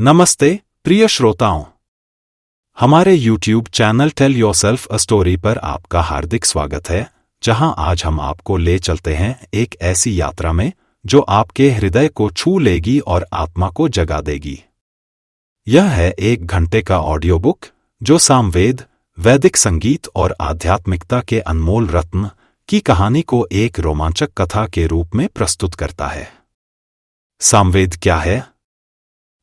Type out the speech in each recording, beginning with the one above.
नमस्ते प्रिय श्रोताओं, हमारे YouTube channel tell yourself a story पर आपका हार्दिक स्वागत है, जहां आज हम आपको ले चलते हैं एक ऐसी यात्रा में जो आपके हृदय को छू लेगी और आत्मा को जगा देगी। यह है 1 घंटे का ऑडियो बुक जो सामवेद, वैदिक संगीत और आध्यात्मिकता के अनमोल रत्न की कहानी को एक रोमांचक कथा के रूप में प्रस्तुत करता है। सामवेद क्या है?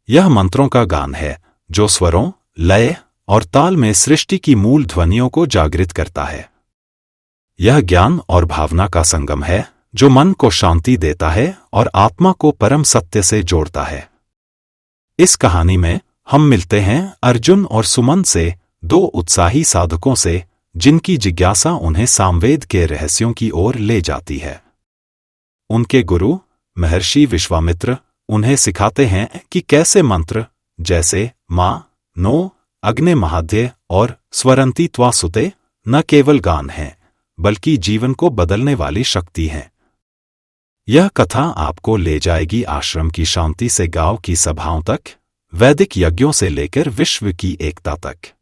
यह मंत्रों का गान है जो स्वरों, लय और ताल में सृष्टि की मूल ध्वनियों को जागृत करता है। यह ज्ञान और भावना का संगम है जो मन को शांति देता है और आत्मा को परम सत्य से जोड़ता है। इस कहानी में हम मिलते हैं अर्जुन और सुमन से, 2 उत्साही साधकों से, जिनकी जिज्ञासा उन्हें सामवेद के रहस्यों की ओर ले जाती है। उनके गुरु महर्षि विश्वामित्र उन्हें सिखाते हैं कि कैसे मंत्र जैसे माँ, नो, अग्ने महाध्य और स्वरंती त्वा सुते न केवल गान हैं, बल्कि जीवन को बदलने वाली शक्ति हैं। यह कथा आपको ले जाएगी आश्रम की शांति से गांव की सभाओं तक, वैदिक यज्ञों से लेकर विश्व की एकता तक।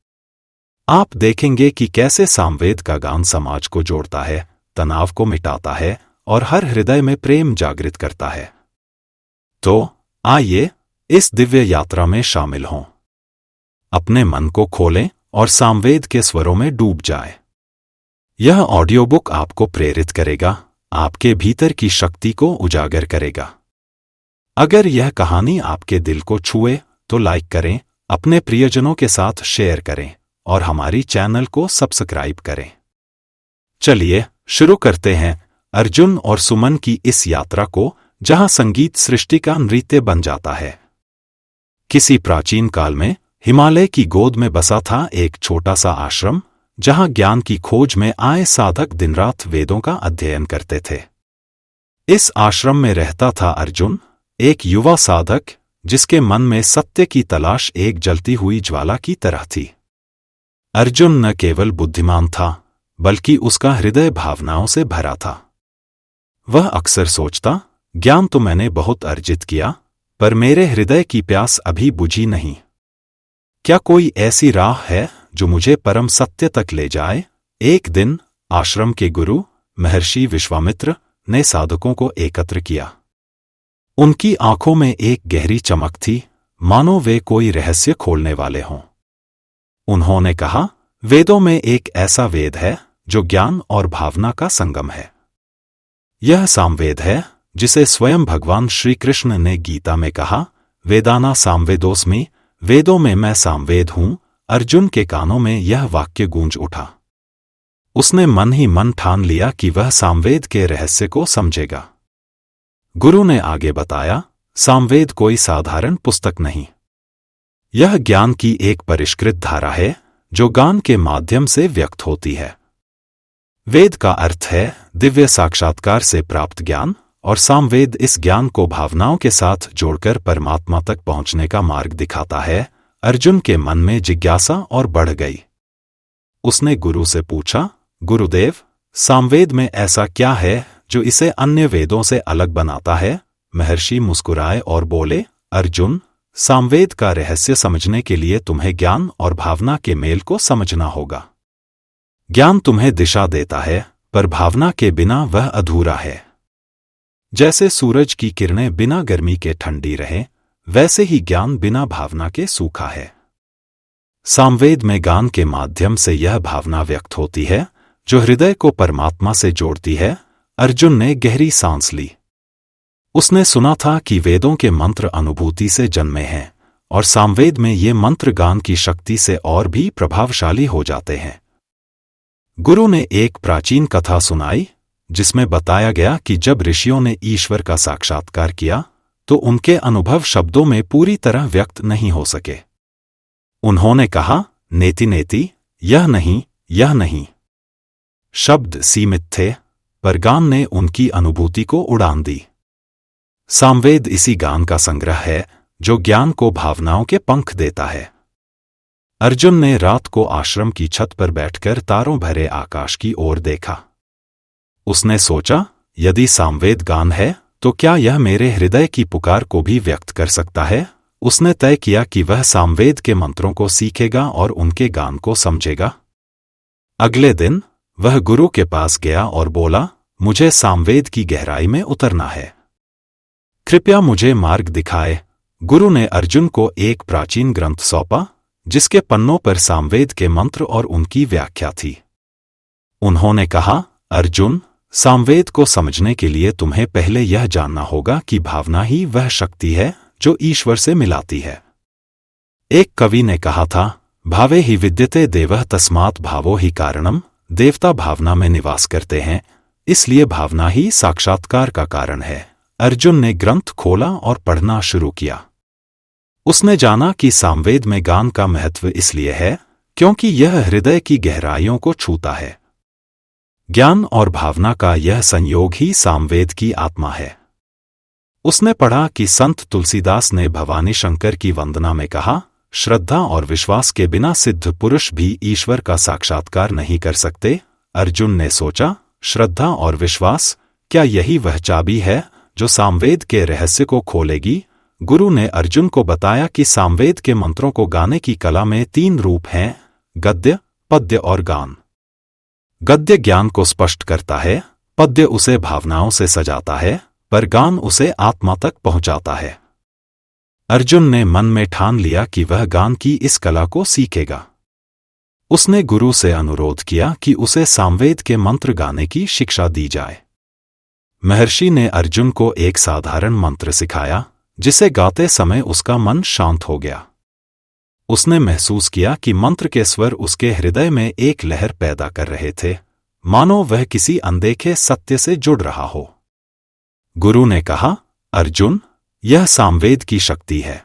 आप देखेंगे कि कैसे सामवेद का गान समाज को जोड़ता है, तनाव को मिटाता है और हर हृदय में प्रेम जागृत करता है। तो आइए इस दिव्य यात्रा में शामिल हों। अपने मन को खोलें और सामवेद के स्वरों में डूब जाएं। यह ऑडियो बुक आपको प्रेरित करेगा, आपके भीतर की शक्ति को उजागर करेगा। अगर यह कहानी आपके दिल को छुए तो लाइक करें, अपने प्रियजनों के साथ शेयर करें और हमारी चैनल को सब्सक्राइब करें। चलिए शुरू करते हैं अर्जुन और सुमन की इस यात्रा को, जहां संगीत सृष्टि का नृत्य बन जाता है। किसी प्राचीन काल में हिमालय की गोद में बसा था एक छोटा सा आश्रम, जहां ज्ञान की खोज में आए साधक दिन रात वेदों का अध्ययन करते थे। इस आश्रम में रहता था अर्जुन, एक युवा साधक जिसके मन में सत्य की तलाश एक जलती हुई ज्वाला की तरह थी। अर्जुन न केवल बुद्धिमान था, बल्कि उसका हृदय भावनाओं से भरा था। वह अक्सर सोचता, ज्ञान तो मैंने बहुत अर्जित किया, पर मेरे हृदय की प्यास अभी बुझी नहीं। क्या कोई ऐसी राह है जो मुझे परम सत्य तक ले जाए? एक दिन आश्रम के गुरु महर्षि विश्वामित्र ने साधकों को एकत्र किया। उनकी आंखों में एक गहरी चमक थी, मानो वे कोई रहस्य खोलने वाले हों। उन्होंने कहा, वेदों में एक ऐसा वेद है जो ज्ञान और भावना का संगम है। यह सामवेद है जिसे स्वयं भगवान श्री कृष्ण ने गीता में कहा, वेदाना सामवेदोस्मि, वेदों में मैं सामवेद हूं। अर्जुन के कानों में यह वाक्य गूंज उठा। उसने मन ही मन ठान लिया कि वह सामवेद के रहस्य को समझेगा। गुरु ने आगे बताया, सामवेद कोई साधारण पुस्तक नहीं। यह ज्ञान की एक परिष्कृत धारा है जो गान के माध्यम से व्यक्त होती है। वेद का अर्थ है दिव्य साक्षात्कार से प्राप्त ज्ञान, और सामवेद इस ज्ञान को भावनाओं के साथ जोड़कर परमात्मा तक पहुंचने का मार्ग दिखाता है। अर्जुन के मन में जिज्ञासा और बढ़ गई। उसने गुरु से पूछा, गुरुदेव, सामवेद में ऐसा क्या है जो इसे अन्य वेदों से अलग बनाता है? महर्षि मुस्कुराए और बोले, अर्जुन, सामवेद का रहस्य समझने के लिए तुम्हें ज्ञान और भावना के मेल को समझना होगा। ज्ञान तुम्हें दिशा देता है, पर भावना के बिना वह अधूरा है। जैसे सूरज की किरणें बिना गर्मी के ठंडी रहें, वैसे ही ज्ञान बिना भावना के सूखा है। सामवेद में गान के माध्यम से यह भावना व्यक्त होती है जो हृदय को परमात्मा से जोड़ती है। अर्जुन ने गहरी सांस ली। उसने सुना था कि वेदों के मंत्र अनुभूति से जन्मे हैं, और सामवेद में ये मंत्र गान की शक्ति से और भी प्रभावशाली हो जाते हैं। गुरु ने एक प्राचीन कथा सुनाई जिसमें बताया गया कि जब ऋषियों ने ईश्वर का साक्षात्कार किया तो उनके अनुभव शब्दों में पूरी तरह व्यक्त नहीं हो सके। उन्होंने कहा, नेति नेति, यह नहीं, यह नहीं। शब्द सीमित थे, पर गान ने उनकी अनुभूति को उड़ान दी। सामवेद इसी गान का संग्रह है जो ज्ञान को भावनाओं के पंख देता है। अर्जुन ने रात को आश्रम की छत पर बैठकर तारों भरे आकाश की ओर देखा। उसने सोचा, यदि सामवेद गान है तो क्या यह मेरे हृदय की पुकार को भी व्यक्त कर सकता है? उसने तय किया कि वह सामवेद के मंत्रों को सीखेगा और उनके गान को समझेगा। अगले दिन वह गुरु के पास गया और बोला, मुझे सामवेद की गहराई में उतरना है, कृपया मुझे मार्ग दिखाए। गुरु ने अर्जुन को एक प्राचीन ग्रंथ सौंपा जिसके पन्नों पर सामवेद के मंत्र और उनकी व्याख्या थी। उन्होंने कहा, अर्जुन, सामवेद को समझने के लिए तुम्हें पहले यह जानना होगा कि भावना ही वह शक्ति है जो ईश्वर से मिलाती है। एक कवि ने कहा था, भावे ही विद्यते देवः तस्मात् भावो ही कारणम। देवता भावना में निवास करते हैं, इसलिए भावना ही साक्षात्कार का कारण है। अर्जुन ने ग्रंथ खोला और पढ़ना शुरू किया। उसने जाना कि सामवेद में गान का महत्व इसलिए है क्योंकि यह हृदय की गहराइयों को छूता है। ज्ञान और भावना का यह संयोग ही सामवेद की आत्मा है। उसने पढ़ा कि संत तुलसीदास ने भवानी शंकर की वंदना में कहा, श्रद्धा और विश्वास के बिना सिद्ध पुरुष भी ईश्वर का साक्षात्कार नहीं कर सकते। अर्जुन ने सोचा, श्रद्धा और विश्वास, क्या यही वह चाबी है जो सामवेद के रहस्य को खोलेगी? गुरु ने अर्जुन को बताया कि सामवेद के मंत्रों को गाने की कला में 3 रूप हैं, गद्य, पद्य और गान। गद्य ज्ञान को स्पष्ट करता है, पद्य उसे भावनाओं से सजाता है, पर गान उसे आत्मा तक पहुंचाता है। अर्जुन ने मन में ठान लिया कि वह गान की इस कला को सीखेगा। उसने गुरु से अनुरोध किया कि उसे सामवेद के मंत्र गाने की शिक्षा दी जाए। महर्षि ने अर्जुन को एक साधारण मंत्र सिखाया, जिसे गाते समय उसका मन शांत हो गया। उसने महसूस किया कि मंत्र के स्वर उसके हृदय में एक लहर पैदा कर रहे थे, मानो वह किसी अनदेखे सत्य से जुड़ रहा हो। गुरु ने कहा, अर्जुन, यह सामवेद की शक्ति है।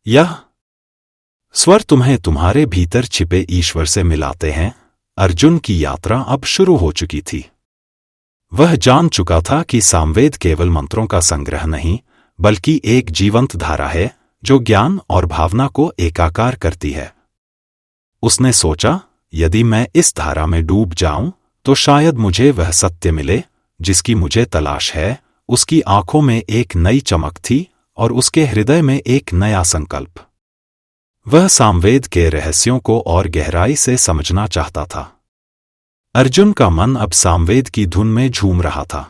यह स्वर तुम्हें तुम्हारे भीतर छिपे ईश्वर से मिलाते हैं। अर्जुन की यात्रा अब शुरू हो चुकी थी। वह जान चुका था कि सामवेद केवल मंत्रों का संग्रह नहीं, बल्कि एक जीवंत धारा है जो ज्ञान और भावना को एकाकार करती है। उसने सोचा, यदि मैं इस धारा में डूब जाऊं तो शायद मुझे वह सत्य मिले जिसकी मुझे तलाश है। उसकी आंखों में एक नई चमक थी और उसके हृदय में एक नया संकल्प। वह सामवेद के रहस्यों को और गहराई से समझना चाहता था। अर्जुन का मन अब सामवेद की धुन में झूम रहा था।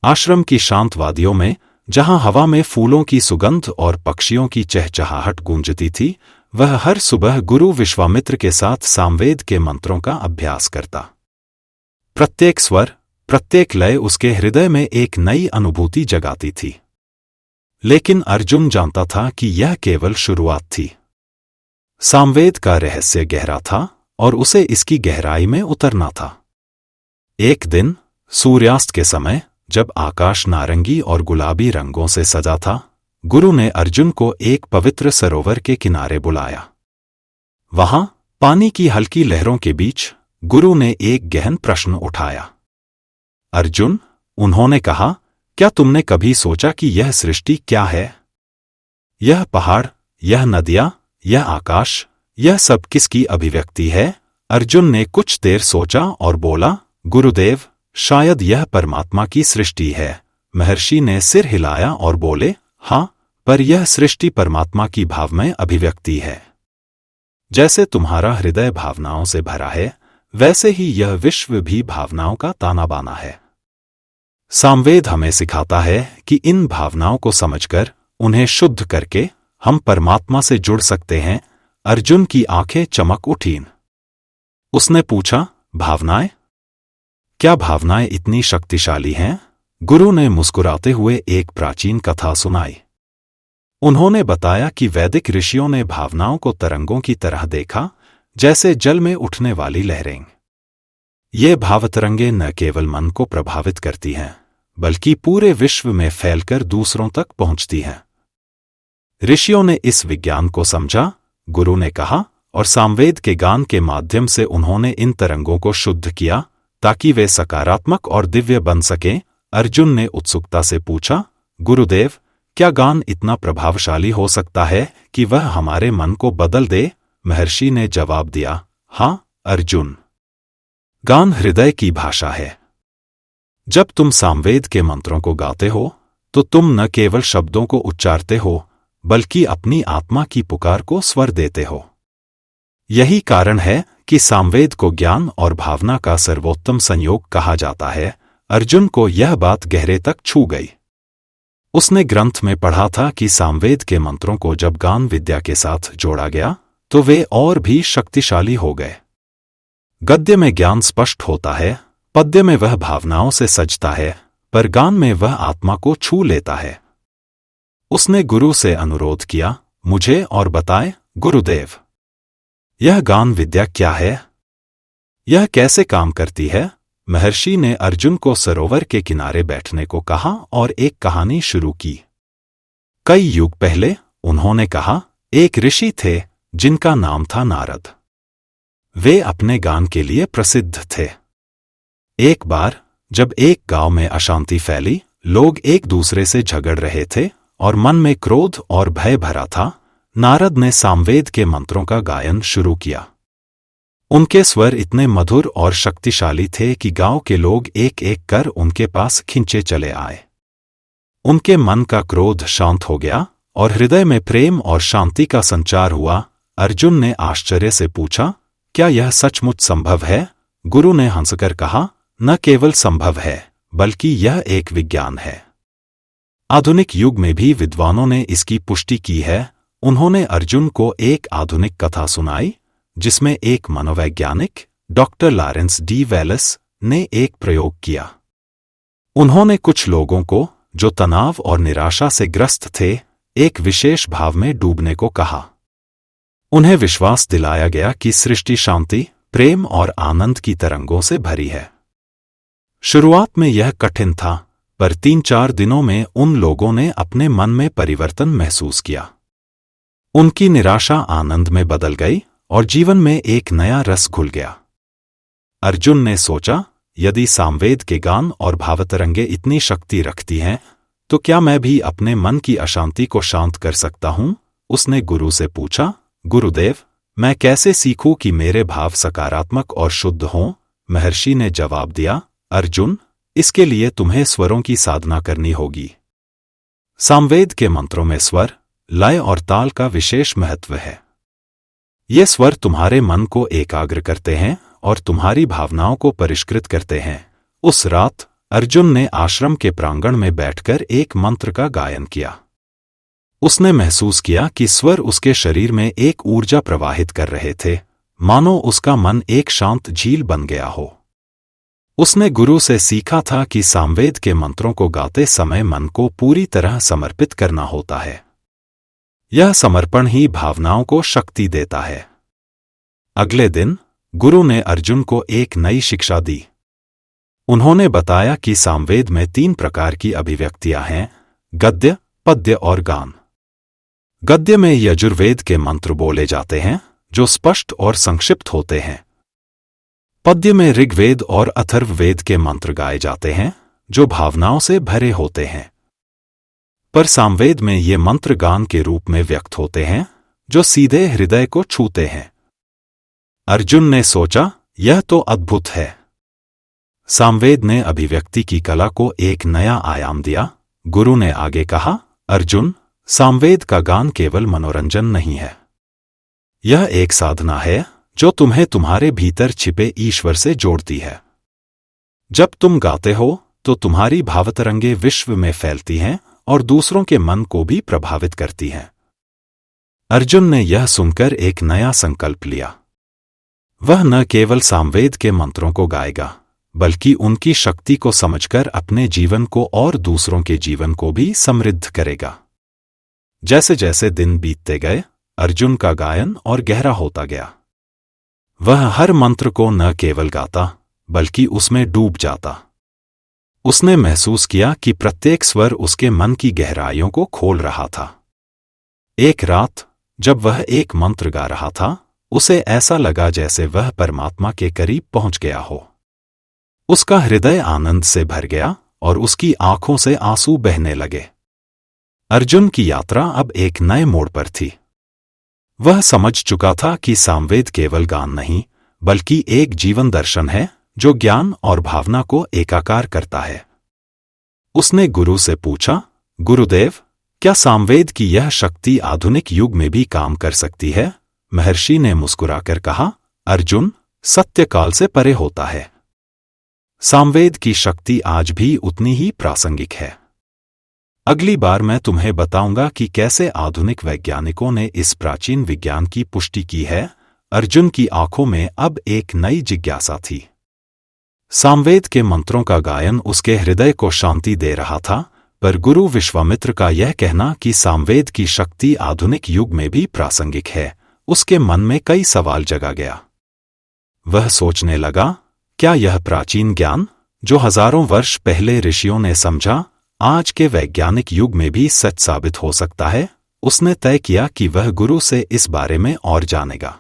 आश्रम की शांत वादियों में, जहां हवा में फूलों की सुगंध और पक्षियों की चहचहाहट गूंजती थी, वह हर सुबह गुरु विश्वामित्र के साथ सामवेद के मंत्रों का अभ्यास करता। प्रत्येक स्वर, प्रत्येक लय उसके हृदय में एक नई अनुभूति जगाती थी। लेकिन अर्जुन जानता था कि यह केवल शुरुआत थी। सामवेद का रहस्य गहरा था और उसे इसकी गहराई में उतरना था। एक दिन सूर्यास्त के समय, जब आकाश नारंगी और गुलाबी रंगों से सजा था, गुरु ने अर्जुन को एक पवित्र सरोवर के किनारे बुलाया। वहां पानी की हल्की लहरों के बीच गुरु ने एक गहन प्रश्न उठाया। अर्जुन, उन्होंने कहा, क्या तुमने कभी सोचा कि यह सृष्टि क्या है? यह पहाड़, यह नदियां, यह आकाश, यह सब किसकी अभिव्यक्ति है? अर्जुन ने कुछ देर सोचा और बोला, गुरुदेव, शायद यह परमात्मा की सृष्टि है। महर्षि ने सिर हिलाया और बोले, हाँ, पर यह सृष्टि परमात्मा की भावमय अभिव्यक्ति है। जैसे तुम्हारा हृदय भावनाओं से भरा है, वैसे ही यह विश्व भी भावनाओं का ताना बाना है। सामवेद हमें सिखाता है कि इन भावनाओं को समझकर, उन्हें शुद्ध करके हम परमात्मा से जुड़ सकते हैं। अर्जुन की आंखें चमक उठीं। उसने पूछा, भावनाएं? क्या भावनाएं इतनी शक्तिशाली हैं? गुरु ने मुस्कुराते हुए एक प्राचीन कथा सुनाई। उन्होंने बताया कि वैदिक ऋषियों ने भावनाओं को तरंगों की तरह देखा, जैसे जल में उठने वाली लहरें। ये भावतरंगें न केवल मन को प्रभावित करती हैं, बल्कि पूरे विश्व में फैलकर दूसरों तक पहुंचती हैं। ऋषियों ने इस विज्ञान को समझा, गुरु ने कहा, और सामवेद के गान के माध्यम से उन्होंने इन तरंगों को शुद्ध किया ताकि वे सकारात्मक और दिव्य बन सकें। अर्जुन ने उत्सुकता से पूछा, गुरुदेव, क्या गान इतना प्रभावशाली हो सकता है कि वह हमारे मन को बदल दे? महर्षि ने जवाब दिया, हाँ अर्जुन, गान हृदय की भाषा है। जब तुम सामवेद के मंत्रों को गाते हो तो तुम न केवल शब्दों को उच्चारते हो, बल्कि अपनी आत्मा की पुकार को स्वर देते हो। यही कारण है कि सामवेद को ज्ञान और भावना का सर्वोत्तम संयोग कहा जाता है। अर्जुन को यह बात गहरे तक छू गई। उसने ग्रंथ में पढ़ा था कि सामवेद के मंत्रों को जब गान विद्या के साथ जोड़ा गया तो वे और भी शक्तिशाली हो गए। गद्य में ज्ञान स्पष्ट होता है, पद्य में वह भावनाओं से सजता है, पर गान में वह आत्मा को छू लेता है। उसने गुरु से अनुरोध किया, मुझे और बताए गुरुदेव, यह गान विद्या क्या है? यह कैसे काम करती है? महर्षि ने अर्जुन को सरोवर के किनारे बैठने को कहा और एक कहानी शुरू की। कई युग पहले उन्होंने कहा, एक ऋषि थे जिनका नाम था नारद। वे अपने गान के लिए प्रसिद्ध थे। एक बार जब एक गांव में अशांति फैली, लोग एक दूसरे से झगड़ रहे थे और मन में क्रोध और भय भरा था, नारद ने सामवेद के मंत्रों का गायन शुरू किया। उनके स्वर इतने मधुर और शक्तिशाली थे कि गांव के लोग एक एक कर उनके पास खिंचे चले आए। उनके मन का क्रोध शांत हो गया और हृदय में प्रेम और शांति का संचार हुआ। अर्जुन ने आश्चर्य से पूछा, क्या यह सचमुच संभव है? गुरु ने हंसकर कहा, न केवल संभव है, बल्कि यह एक विज्ञान है। आधुनिक युग में भी विद्वानों ने इसकी पुष्टि की है। उन्होंने अर्जुन को एक आधुनिक कथा सुनाई, जिसमें एक मनोवैज्ञानिक, डॉक्टर लॉरेंस डी वेलेस, ने एक प्रयोग किया। उन्होंने कुछ लोगों को, जो तनाव और निराशा से ग्रस्त थे, एक विशेष भाव में डूबने को कहा। उन्हें विश्वास दिलाया गया कि सृष्टि शांति, प्रेम और आनंद की तरंगों से भरी है। शुरुआत में यह कठिन था, पर 3-4 दिनों में उन लोगों ने अपने मन में परिवर्तन महसूस किया। उनकी निराशा आनंद में बदल गई और जीवन में एक नया रस घुल गया। अर्जुन ने सोचा, यदि सामवेद के गान और भावतरंगे इतनी शक्ति रखती हैं, तो क्या मैं भी अपने मन की अशांति को शांत कर सकता हूं? उसने गुरु से पूछा, गुरुदेव, मैं कैसे सीखूं कि मेरे भाव सकारात्मक और शुद्ध हों? महर्षि ने जवाब दिया, अर्जुन, इसके लिए तुम्हें स्वरों की साधना करनी होगी। सामवेद के मंत्रों में स्वर, लय और ताल का विशेष महत्व है। ये स्वर तुम्हारे मन को एकाग्र करते हैं और तुम्हारी भावनाओं को परिष्कृत करते हैं। उस रात अर्जुन ने आश्रम के प्रांगण में बैठकर एक मंत्र का गायन किया। उसने महसूस किया कि स्वर उसके शरीर में एक ऊर्जा प्रवाहित कर रहे थे, मानो उसका मन एक शांत झील बन गया हो। उसने गुरु से सीखा था कि सामवेद के मंत्रों को गाते समय मन को पूरी तरह समर्पित करना होता है। यह समर्पण ही भावनाओं को शक्ति देता है। अगले दिन गुरु ने अर्जुन को एक नई शिक्षा दी। उन्होंने बताया कि सामवेद में 3 प्रकार की अभिव्यक्तियां हैं, गद्य, पद्य और गान। गद्य में यजुर्वेद के मंत्र बोले जाते हैं, जो स्पष्ट और संक्षिप्त होते हैं। पद्य में ऋग्वेद और अथर्ववेद के मंत्र गाए जाते हैं, जो भावनाओं से भरे होते हैं। पर सामवेद में ये मंत्र गान के रूप में व्यक्त होते हैं, जो सीधे हृदय को छूते हैं। अर्जुन ने सोचा, यह तो अद्भुत है। सामवेद ने अभिव्यक्ति की कला को एक नया आयाम दिया। गुरु ने आगे कहा, अर्जुन, सामवेद का गान केवल मनोरंजन नहीं है। यह एक साधना है जो तुम्हें तुम्हारे भीतर छिपे ईश्वर से जोड़ती है। जब तुम गाते हो तो तुम्हारी भावतरंगे विश्व में फैलती हैं और दूसरों के मन को भी प्रभावित करती हैं। अर्जुन ने यह सुनकर एक नया संकल्प लिया। वह न केवल सामवेद के मंत्रों को गाएगा, बल्कि उनकी शक्ति को समझकर अपने जीवन को और दूसरों के जीवन को भी समृद्ध करेगा। जैसे जैसे दिन बीतते गए, अर्जुन का गायन और गहरा होता गया। वह हर मंत्र को न केवल गाता, बल्कि उसमें डूब जाता। उसने महसूस किया कि प्रत्येक स्वर उसके मन की गहराइयों को खोल रहा था। एक रात जब वह एक मंत्र गा रहा था, उसे ऐसा लगा जैसे वह परमात्मा के करीब पहुंच गया हो। उसका हृदय आनंद से भर गया और उसकी आंखों से आंसू बहने लगे। अर्जुन की यात्रा अब एक नए मोड़ पर थी। वह समझ चुका था कि सामवेद केवल गान नहीं, बल्कि एक जीवन दर्शन है जो ज्ञान और भावना को एकाकार करता है। उसने गुरु से पूछा, गुरुदेव, क्या सामवेद की यह शक्ति आधुनिक युग में भी काम कर सकती है? महर्षि ने मुस्कुराकर कहा, अर्जुन, सत्य काल से परे होता है। सामवेद की शक्ति आज भी उतनी ही प्रासंगिक है। अगली बार मैं तुम्हें बताऊंगा कि कैसे आधुनिक वैज्ञानिकों ने इस प्राचीन विज्ञान की पुष्टि की है। अर्जुन की आंखों में अब एक नई जिज्ञासा थी। सामवेद के मंत्रों का गायन उसके हृदय को शांति दे रहा था, पर गुरु विश्वामित्र का यह कहना कि सामवेद की शक्ति आधुनिक युग में भी प्रासंगिक है, उसके मन में कई सवाल जगा गया। वह सोचने लगा, क्या यह प्राचीन ज्ञान, जो हजारों वर्ष पहले ऋषियों ने समझा, आज के वैज्ञानिक युग में भी सच साबित हो सकता है? उसने तय किया कि वह गुरु से इस बारे में और जानेगा।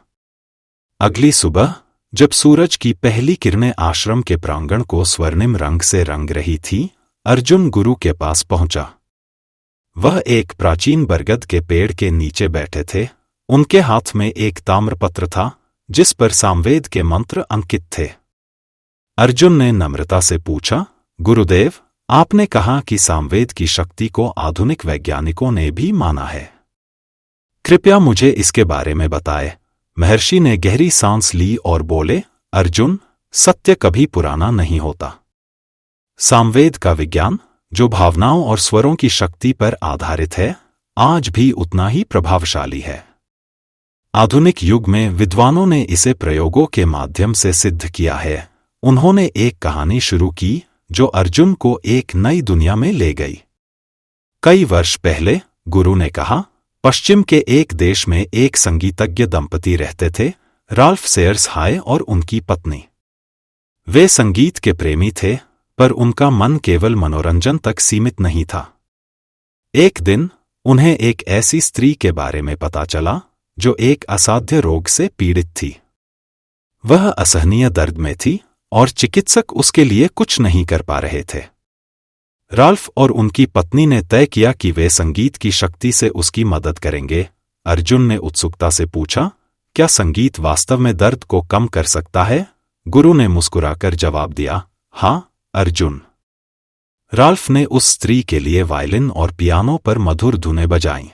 अगली सुबह, जब सूरज की पहली किरणें आश्रम के प्रांगण को स्वर्णिम रंग से रंग रही थी, अर्जुन गुरु के पास पहुंचा। वह एक प्राचीन बरगद के पेड़ के नीचे बैठे थे। उनके हाथ में एक ताम्रपत्र था, जिस पर सामवेद के मंत्र अंकित थे। अर्जुन ने नम्रता से पूछा, गुरुदेव, आपने कहा कि सामवेद की शक्ति को आधुनिक वैज्ञानिकों ने भी माना है। कृपया मुझे इसके बारे में बताएं। महर्षि ने गहरी सांस ली और बोले, अर्जुन, सत्य कभी पुराना नहीं होता। सामवेद का विज्ञान, जो भावनाओं और स्वरों की शक्ति पर आधारित है, आज भी उतना ही प्रभावशाली है। आधुनिक युग में विद्वानों ने इसे प्रयोगों के माध्यम से सिद्ध किया है। उन्होंने एक कहानी शुरू की जो अर्जुन को एक नई दुनिया में ले गई। कई वर्ष पहले गुरु ने कहा, पश्चिम के एक देश में एक संगीतज्ञ दंपति रहते थे, राल्फ सेयर्स हाय और उनकी पत्नी। वे संगीत के प्रेमी थे, पर उनका मन केवल मनोरंजन तक सीमित नहीं था। एक दिन उन्हें एक ऐसी स्त्री के बारे में पता चला जो एक असाध्य रोग से पीड़ित थी। वह असहनीय दर्द में थी और चिकित्सक उसके लिए कुछ नहीं कर पा रहे थे। राल्फ और उनकी पत्नी ने तय किया कि वे संगीत की शक्ति से उसकी मदद करेंगे। अर्जुन ने उत्सुकता से पूछा, क्या संगीत वास्तव में दर्द को कम कर सकता है? गुरु ने मुस्कुराकर जवाब दिया, हाँ अर्जुन। राल्फ ने उस स्त्री के लिए वायलिन और पियानो पर मधुर धुनें बजाईं।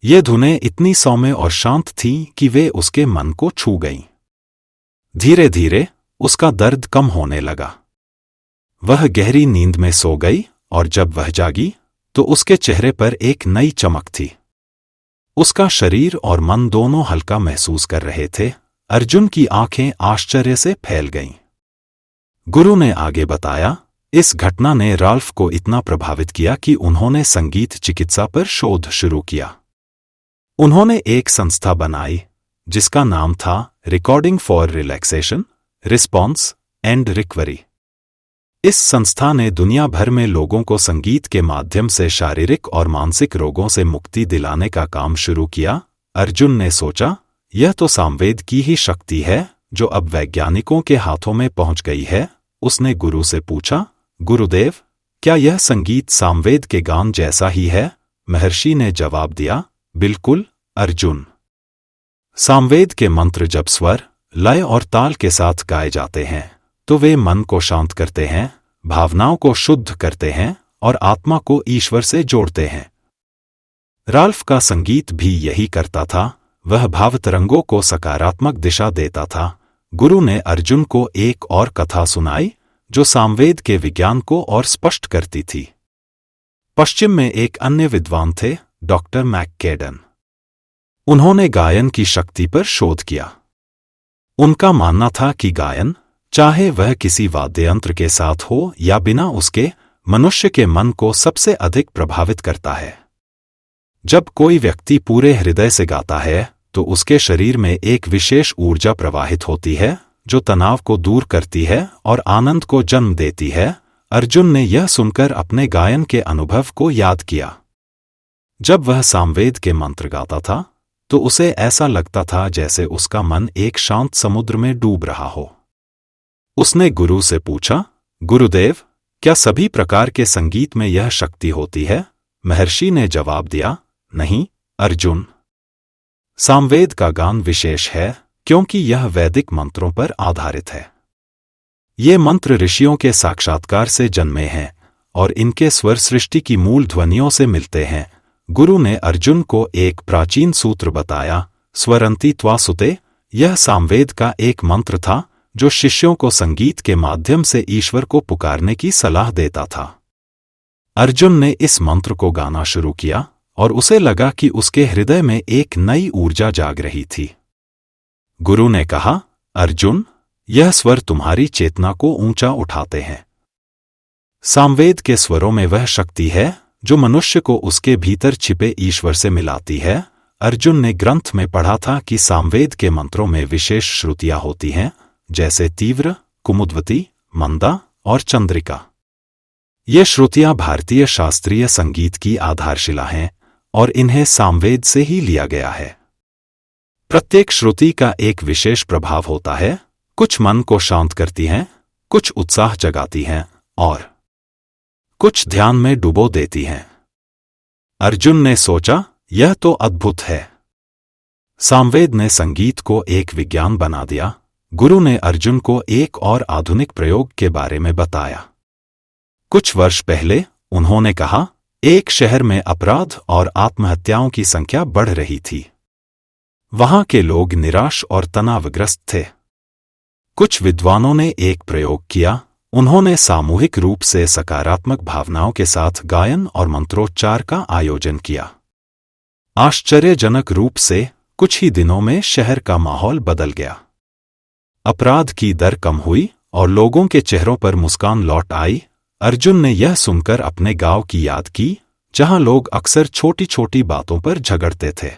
ये धुनें इतनी सौम्य और शांत थीं कि वे उसके मन को छू गईं। धीरे धीरे उसका दर्द कम होने लगा। वह गहरी नींद में सो गई और जब वह जागी तो उसके चेहरे पर एक नई चमक थी। उसका शरीर और मन दोनों हल्का महसूस कर रहे थे। अर्जुन की आंखें आश्चर्य से फैल गईं। गुरु ने आगे बताया, इस घटना ने राल्फ को इतना प्रभावित किया कि उन्होंने संगीत चिकित्सा पर शोध शुरू किया। उन्होंने एक संस्था बनाई जिसका नाम था recording for relaxation, response and recovery. इस संस्था ने दुनिया भर में लोगों को संगीत के माध्यम से शारीरिक और मानसिक रोगों से मुक्ति दिलाने का काम शुरू किया। अर्जुन ने सोचा, यह तो सामवेद की ही शक्ति है जो अब वैज्ञानिकों के हाथों में पहुंच गई है। उसने गुरु से पूछा, गुरुदेव, क्या यह संगीत सामवेद के गान जैसा ही है? महर्षि ने जवाब दिया, बिल्कुल अर्जुन। सामवेद के मंत्र जब स्वर, लय और ताल के साथ गाए जाते हैं तो वे मन को शांत करते हैं, भावनाओं को शुद्ध करते हैं और आत्मा को ईश्वर से जोड़ते हैं। राल्फ का संगीत भी यही करता था। वह भावतरंगों को सकारात्मक दिशा देता था। गुरु ने अर्जुन को एक और कथा सुनाई जो सामवेद के विज्ञान को और स्पष्ट करती थी। पश्चिम में एक अन्य विद्वान थे, डॉक्टर मैककेडन। उन्होंने गायन की शक्ति पर शोध किया। उनका मानना था कि गायन, चाहे वह किसी वाद्ययंत्र के साथ हो या बिना उसके, मनुष्य के मन को सबसे अधिक प्रभावित करता है। जब कोई व्यक्ति पूरे हृदय से गाता है तो उसके शरीर में एक विशेष ऊर्जा प्रवाहित होती है जो तनाव को दूर करती है और आनंद को जन्म देती है। अर्जुन ने यह सुनकर अपने गायन के अनुभव को याद किया। जब वह सामवेद के मंत्र गाता था तो उसे ऐसा लगता था जैसे उसका मन एक शांत समुद्र में डूब रहा हो। उसने गुरु से पूछा, गुरुदेव, क्या सभी प्रकार के संगीत में यह शक्ति होती है? महर्षि ने जवाब दिया, नहीं अर्जुन। सामवेद का गान विशेष है क्योंकि यह वैदिक मंत्रों पर आधारित है। ये मंत्र ऋषियों के साक्षात्कार से जन्मे हैं और इनके स्वर सृष्टि की मूल ध्वनियों से मिलते हैं। गुरु ने अर्जुन को एक प्राचीन सूत्र बताया, स्वरंती त्वा सुते। यह सामवेद का एक मंत्र था जो शिष्यों को संगीत के माध्यम से ईश्वर को पुकारने की सलाह देता था। अर्जुन ने इस मंत्र को गाना शुरू किया और उसे लगा कि उसके हृदय में एक नई ऊर्जा जाग रही थी। गुरु ने कहा, अर्जुन, यह स्वर तुम्हारी चेतना को ऊंचा उठाते हैं। सामवेद के स्वरों में वह शक्ति है जो मनुष्य को उसके भीतर छिपे ईश्वर से मिलाती है। अर्जुन ने ग्रंथ में पढ़ा था कि सामवेद के मंत्रों में विशेष श्रुतियां होती हैं, जैसे तीव्र, कुमुद्वती, मंदा और चंद्रिका। ये श्रुतियां भारतीय शास्त्रीय संगीत की आधारशिला हैं और इन्हें सामवेद से ही लिया गया है। प्रत्येक श्रुति का एक विशेष प्रभाव होता है। कुछ मन को शांत करती हैं, कुछ उत्साह जगाती हैं और कुछ ध्यान में डुबो देती हैं। अर्जुन ने सोचा, यह तो अद्भुत है। सामवेद ने संगीत को एक विज्ञान बना दिया। गुरु ने अर्जुन को एक और आधुनिक प्रयोग के बारे में बताया। कुछ वर्ष पहले उन्होंने कहा, एक शहर में अपराध और आत्महत्याओं की संख्या बढ़ रही थी। वहां के लोग निराश और तनावग्रस्त थे। कुछ विद्वानों ने एक प्रयोग किया। उन्होंने सामूहिक रूप से सकारात्मक भावनाओं के साथ गायन और मंत्रोच्चार का आयोजन किया। आश्चर्यजनक रूप से कुछ ही दिनों में शहर का माहौल बदल गया। अपराध की दर कम हुई और लोगों के चेहरों पर मुस्कान लौट आई। अर्जुन ने यह सुनकर अपने गांव की याद की, जहां लोग अक्सर छोटी छोटी बातों पर झगड़ते थे।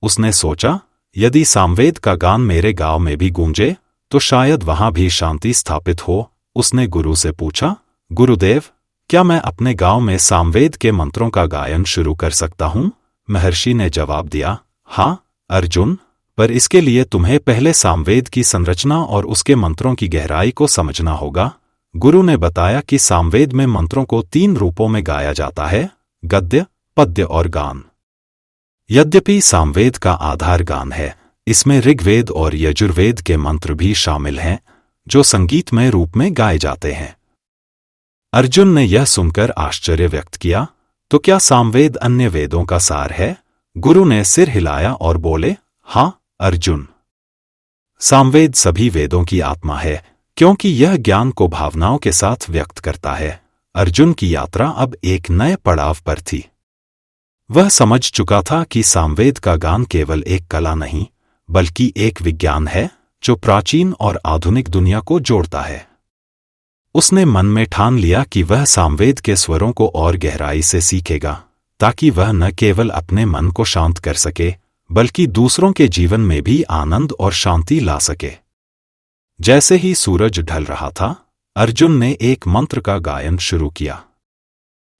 उसने सोचा, यदि सामवेद का गान मेरे गांव में भी गूंजे तो शायद वहां भी शांति स्थापित हो। उसने गुरु से पूछा, गुरुदेव, क्या मैं अपने गांव में सामवेद के मंत्रों का गायन शुरू कर सकता हूं? महर्षि ने जवाब दिया, हाँ अर्जुन, पर इसके लिए तुम्हें पहले सामवेद की संरचना और उसके मंत्रों की गहराई को समझना होगा। गुरु ने बताया कि सामवेद में मंत्रों को 3 रूपों में गाया जाता है, गद्य, पद्य और गान। यद्यपि सामवेद का आधार गान है, इसमें ऋग्वेद और यजुर्वेद के मंत्र भी शामिल हैं जो संगीतमय रूप में गाए जाते हैं। अर्जुन ने यह सुनकर आश्चर्य व्यक्त किया, तो क्या सामवेद अन्य वेदों का सार है? गुरु ने सिर हिलाया और बोले, हाँ अर्जुन, सामवेद सभी वेदों की आत्मा है, क्योंकि यह ज्ञान को भावनाओं के साथ व्यक्त करता है। अर्जुन की यात्रा अब एक नए पड़ाव पर थी। वह समझ चुका था कि सामवेद का गान केवल एक कला नहीं, बल्कि एक विज्ञान है जो प्राचीन और आधुनिक दुनिया को जोड़ता है। उसने मन में ठान लिया कि वह सामवेद के स्वरों को और गहराई से सीखेगा, ताकि वह न केवल अपने मन को शांत कर सके, बल्कि दूसरों के जीवन में भी आनंद और शांति ला सके। जैसे ही सूरज ढल रहा था, अर्जुन ने एक मंत्र का गायन शुरू किया।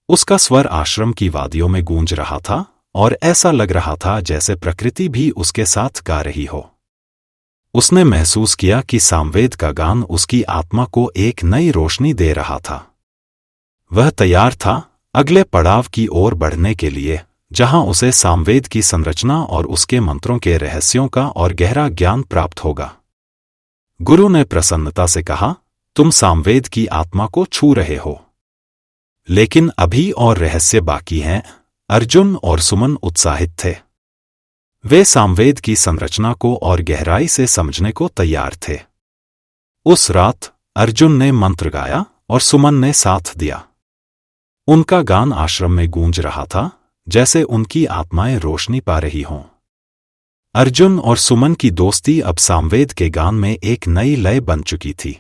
उसका स्वर आश्रम की वादियों में गूंज रहा था और ऐसा लग रहा था जैसे प्रकृति भी उसके साथ गा रही हो। उसने महसूस किया कि सामवेद का गान उसकी आत्मा को एक नई रोशनी दे रहा था। वह तैयार था अगले पड़ाव की ओर बढ़ने के लिए, जहां उसे सामवेद की संरचना और उसके मंत्रों के रहस्यों का और गहरा ज्ञान प्राप्त होगा। गुरु ने प्रसन्नता से कहा, तुम सामवेद की आत्मा को छू रहे हो, लेकिन अभी और रहस्य बाकी हैं। अर्जुन और सुमन उत्साहित थे। वे सामवेद की संरचना को और गहराई से समझने को तैयार थे। उस रात अर्जुन ने मंत्र गाया और सुमन ने साथ दिया। उनका गान आश्रम में गूंज रहा था, जैसे उनकी आत्माएं रोशनी पा रही हों। अर्जुन और सुमन की दोस्ती अब सामवेद के गान में एक नई लय बन चुकी थी।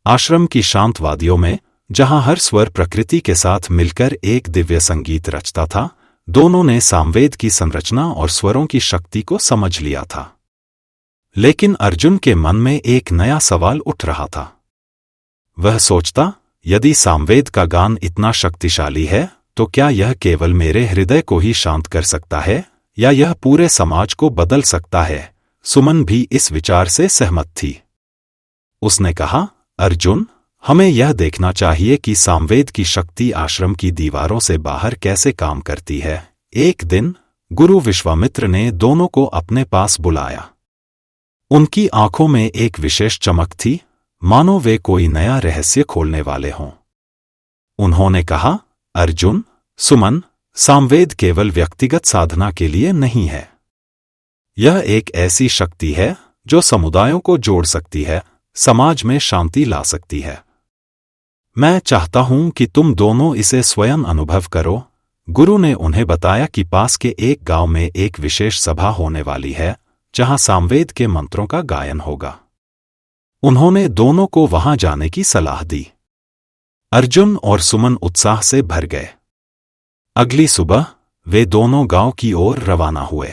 आश्रम की शांत वादियों में, जहां हर स्वर प्रकृति के साथ मिलकर एक दिव्य संगीत रचता था, दोनों ने सामवेद की संरचना और स्वरों की शक्ति को समझ लिया था। लेकिन अर्जुन के मन में एक नया सवाल उठ रहा था। वह सोचता, यदि सामवेद का गान इतना शक्तिशाली है, तो क्या यह केवल मेरे हृदय को ही शांत कर सकता है, या यह पूरे समाज को बदल सकता है? सुमन भी इस विचार से सहमत थी। उसने कहा, अर्जुन, हमें यह देखना चाहिए कि सामवेद की शक्ति आश्रम की दीवारों से बाहर कैसे काम करती है। एक दिन गुरु विश्वामित्र ने दोनों को अपने पास बुलाया। उनकी आंखों में एक विशेष चमक थी, मानो वे कोई नया रहस्य खोलने वाले हों। उन्होंने कहा, अर्जुन, सुमन, सामवेद केवल व्यक्तिगत साधना के लिए नहीं है। यह एक ऐसी शक्ति है जो समुदायों को जोड़ सकती है, समाज में शांति ला सकती है। मैं चाहता हूं कि तुम दोनों इसे स्वयं अनुभव करो। गुरु ने उन्हें बताया कि पास के एक गांव में एक विशेष सभा होने वाली है जहां सामवेद के मंत्रों का गायन होगा। उन्होंने दोनों को वहां जाने की सलाह दी। अर्जुन और सुमन उत्साह से भर गए। अगली सुबह वे दोनों गांव की ओर रवाना हुए।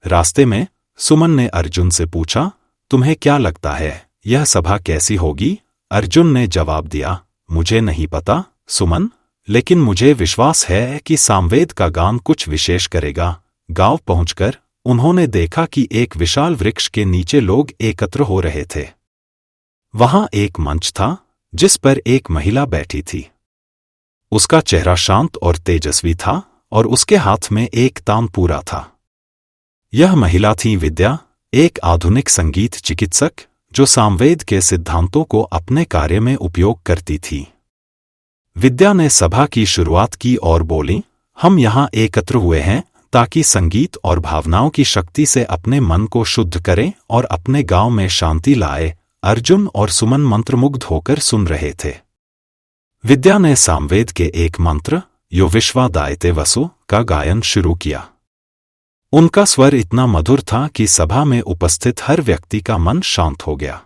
रास्ते में सुमन ने अर्जुन से पूछा, तुम्हें क्या लगता है यह सभा कैसी होगी? अर्जुन ने जवाब दिया, मुझे नहीं पता सुमन, लेकिन मुझे विश्वास है कि सामवेद का गान कुछ विशेष करेगा। गांव पहुंचकर उन्होंने देखा कि एक विशाल वृक्ष के नीचे लोग एकत्र हो रहे थे। वहां एक मंच था जिस पर एक महिला बैठी थी। उसका चेहरा शांत और तेजस्वी था और उसके हाथ में एक तानपूरा था। यह महिला थी विद्या, एक आधुनिक संगीत चिकित्सक जो सामवेद के सिद्धांतों को अपने कार्य में उपयोग करती थी। विद्या ने सभा की शुरुआत की और बोली, हम यहाँ एकत्र हुए हैं ताकि संगीत और भावनाओं की शक्ति से अपने मन को शुद्ध करें और अपने गांव में शांति लाए। अर्जुन और सुमन मंत्रमुग्ध होकर सुन रहे थे। विद्या ने सामवेद के एक मंत्र, यो विश्वादायते वसु, का गायन शुरू किया। उनका स्वर इतना मधुर था कि सभा में उपस्थित हर व्यक्ति का मन शांत हो गया।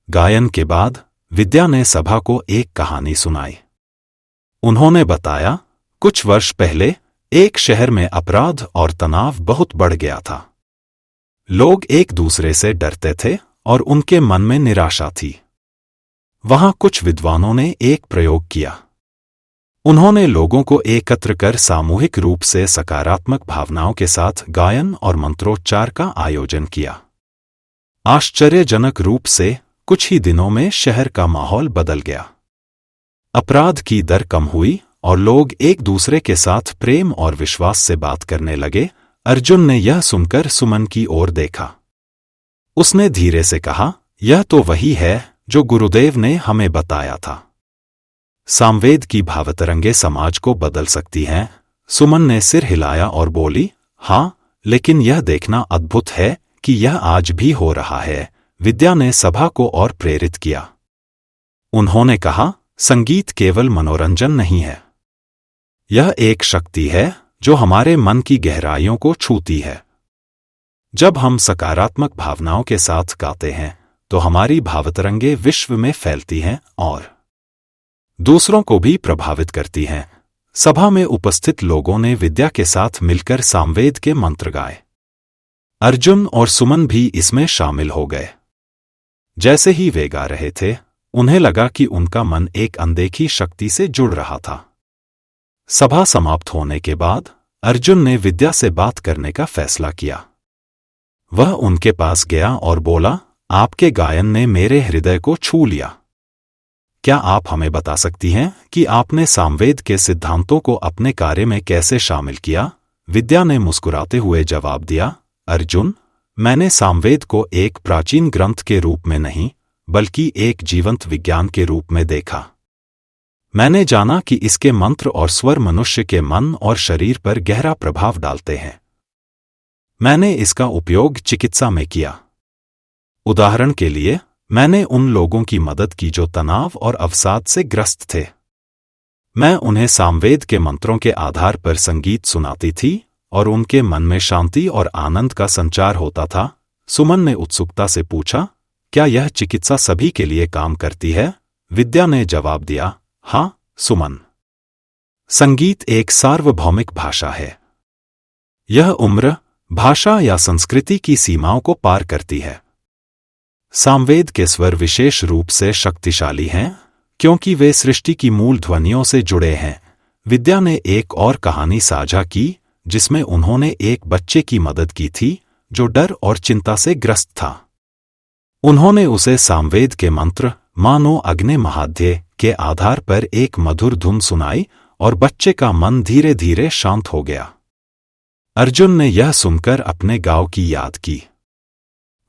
गायन के बाद विद्या ने सभा को एक कहानी सुनाई। उन्होंने बताया, कुछ वर्ष पहले एक शहर में अपराध और तनाव बहुत बढ़ गया था। लोग एक दूसरे से डरते थे और उनके मन में निराशा थी। वहां कुछ विद्वानों ने एक प्रयोग किया। उन्होंने लोगों को एकत्र कर सामूहिक रूप से सकारात्मक भावनाओं के साथ गायन और मंत्रोच्चार का आयोजन किया। आश्चर्यजनक रूप से कुछ ही दिनों में शहर का माहौल बदल गया। अपराध की दर कम हुई और लोग एक दूसरे के साथ प्रेम और विश्वास से बात करने लगे। अर्जुन ने यह सुनकर सुमन की ओर देखा। उसने धीरे से कहा, यह तो वही है जो गुरुदेव ने हमें बताया था। सामवेद की भावतरंगे समाज को बदल सकती हैं। सुमन ने सिर हिलाया और बोली, हाँ, लेकिन यह देखना अद्भुत है कि यह आज भी हो रहा है। विद्या ने सभा को और प्रेरित किया। उन्होंने कहा, संगीत केवल मनोरंजन नहीं है। यह एक शक्ति है जो हमारे मन की गहराइयों को छूती है। जब हम सकारात्मक भावनाओं के साथ गाते हैं तो हमारी भावतरंगे विश्व में फैलती हैं और दूसरों को भी प्रभावित करती हैं। सभा में उपस्थित लोगों ने विद्या के साथ मिलकर सामवेद के मंत्र गाए। अर्जुन और सुमन भी इसमें शामिल हो गए। जैसे ही वे गा रहे थे, उन्हें लगा कि उनका मन एक अनदेखी शक्ति से जुड़ रहा था। सभा समाप्त होने के बाद अर्जुन ने विद्या से बात करने का फैसला किया। वह उनके पास गया और बोला, आपके गायन ने मेरे हृदय को छू लिया। क्या आप हमें बता सकती हैं कि आपने सामवेद के सिद्धांतों को अपने कार्य में कैसे शामिल किया? विद्या ने मुस्कुराते हुए जवाब दिया, अर्जुन, मैंने सामवेद को एक प्राचीन ग्रंथ के रूप में नहीं, बल्कि एक जीवंत विज्ञान के रूप में देखा। मैंने जाना कि इसके मंत्र और स्वर मनुष्य के मन और शरीर पर गहरा प्रभाव डालते हैं। मैंने इसका उपयोग चिकित्सा में किया। उदाहरण के लिए, मैंने उन लोगों की मदद की जो तनाव और अवसाद से ग्रस्त थे। मैं उन्हें सामवेद के मंत्रों के आधार पर संगीत सुनाती थी और उनके मन में शांति और आनंद का संचार होता था। सुमन ने उत्सुकता से पूछा, क्या यह चिकित्सा सभी के लिए काम करती है? विद्या ने जवाब दिया, हाँ सुमन। संगीत एक सार्वभौमिक भाषा है। यह उम्र, भाषा या संस्कृति की सीमाओं को पार करती है। सामवेद के स्वर विशेष रूप से शक्तिशाली हैं क्योंकि वे सृष्टि की मूल ध्वनियों से जुड़े हैं। विद्या ने एक और कहानी साझा की जिसमें उन्होंने एक बच्चे की मदद की थी जो डर और चिंता से ग्रस्त था। उन्होंने उसे सामवेद के मंत्र मानो अग्ने महाध्य के आधार पर एक मधुर धुन सुनाई और बच्चे का मन धीरे धीरे शांत हो गया। अर्जुन ने यह सुनकर अपने गांव की याद की।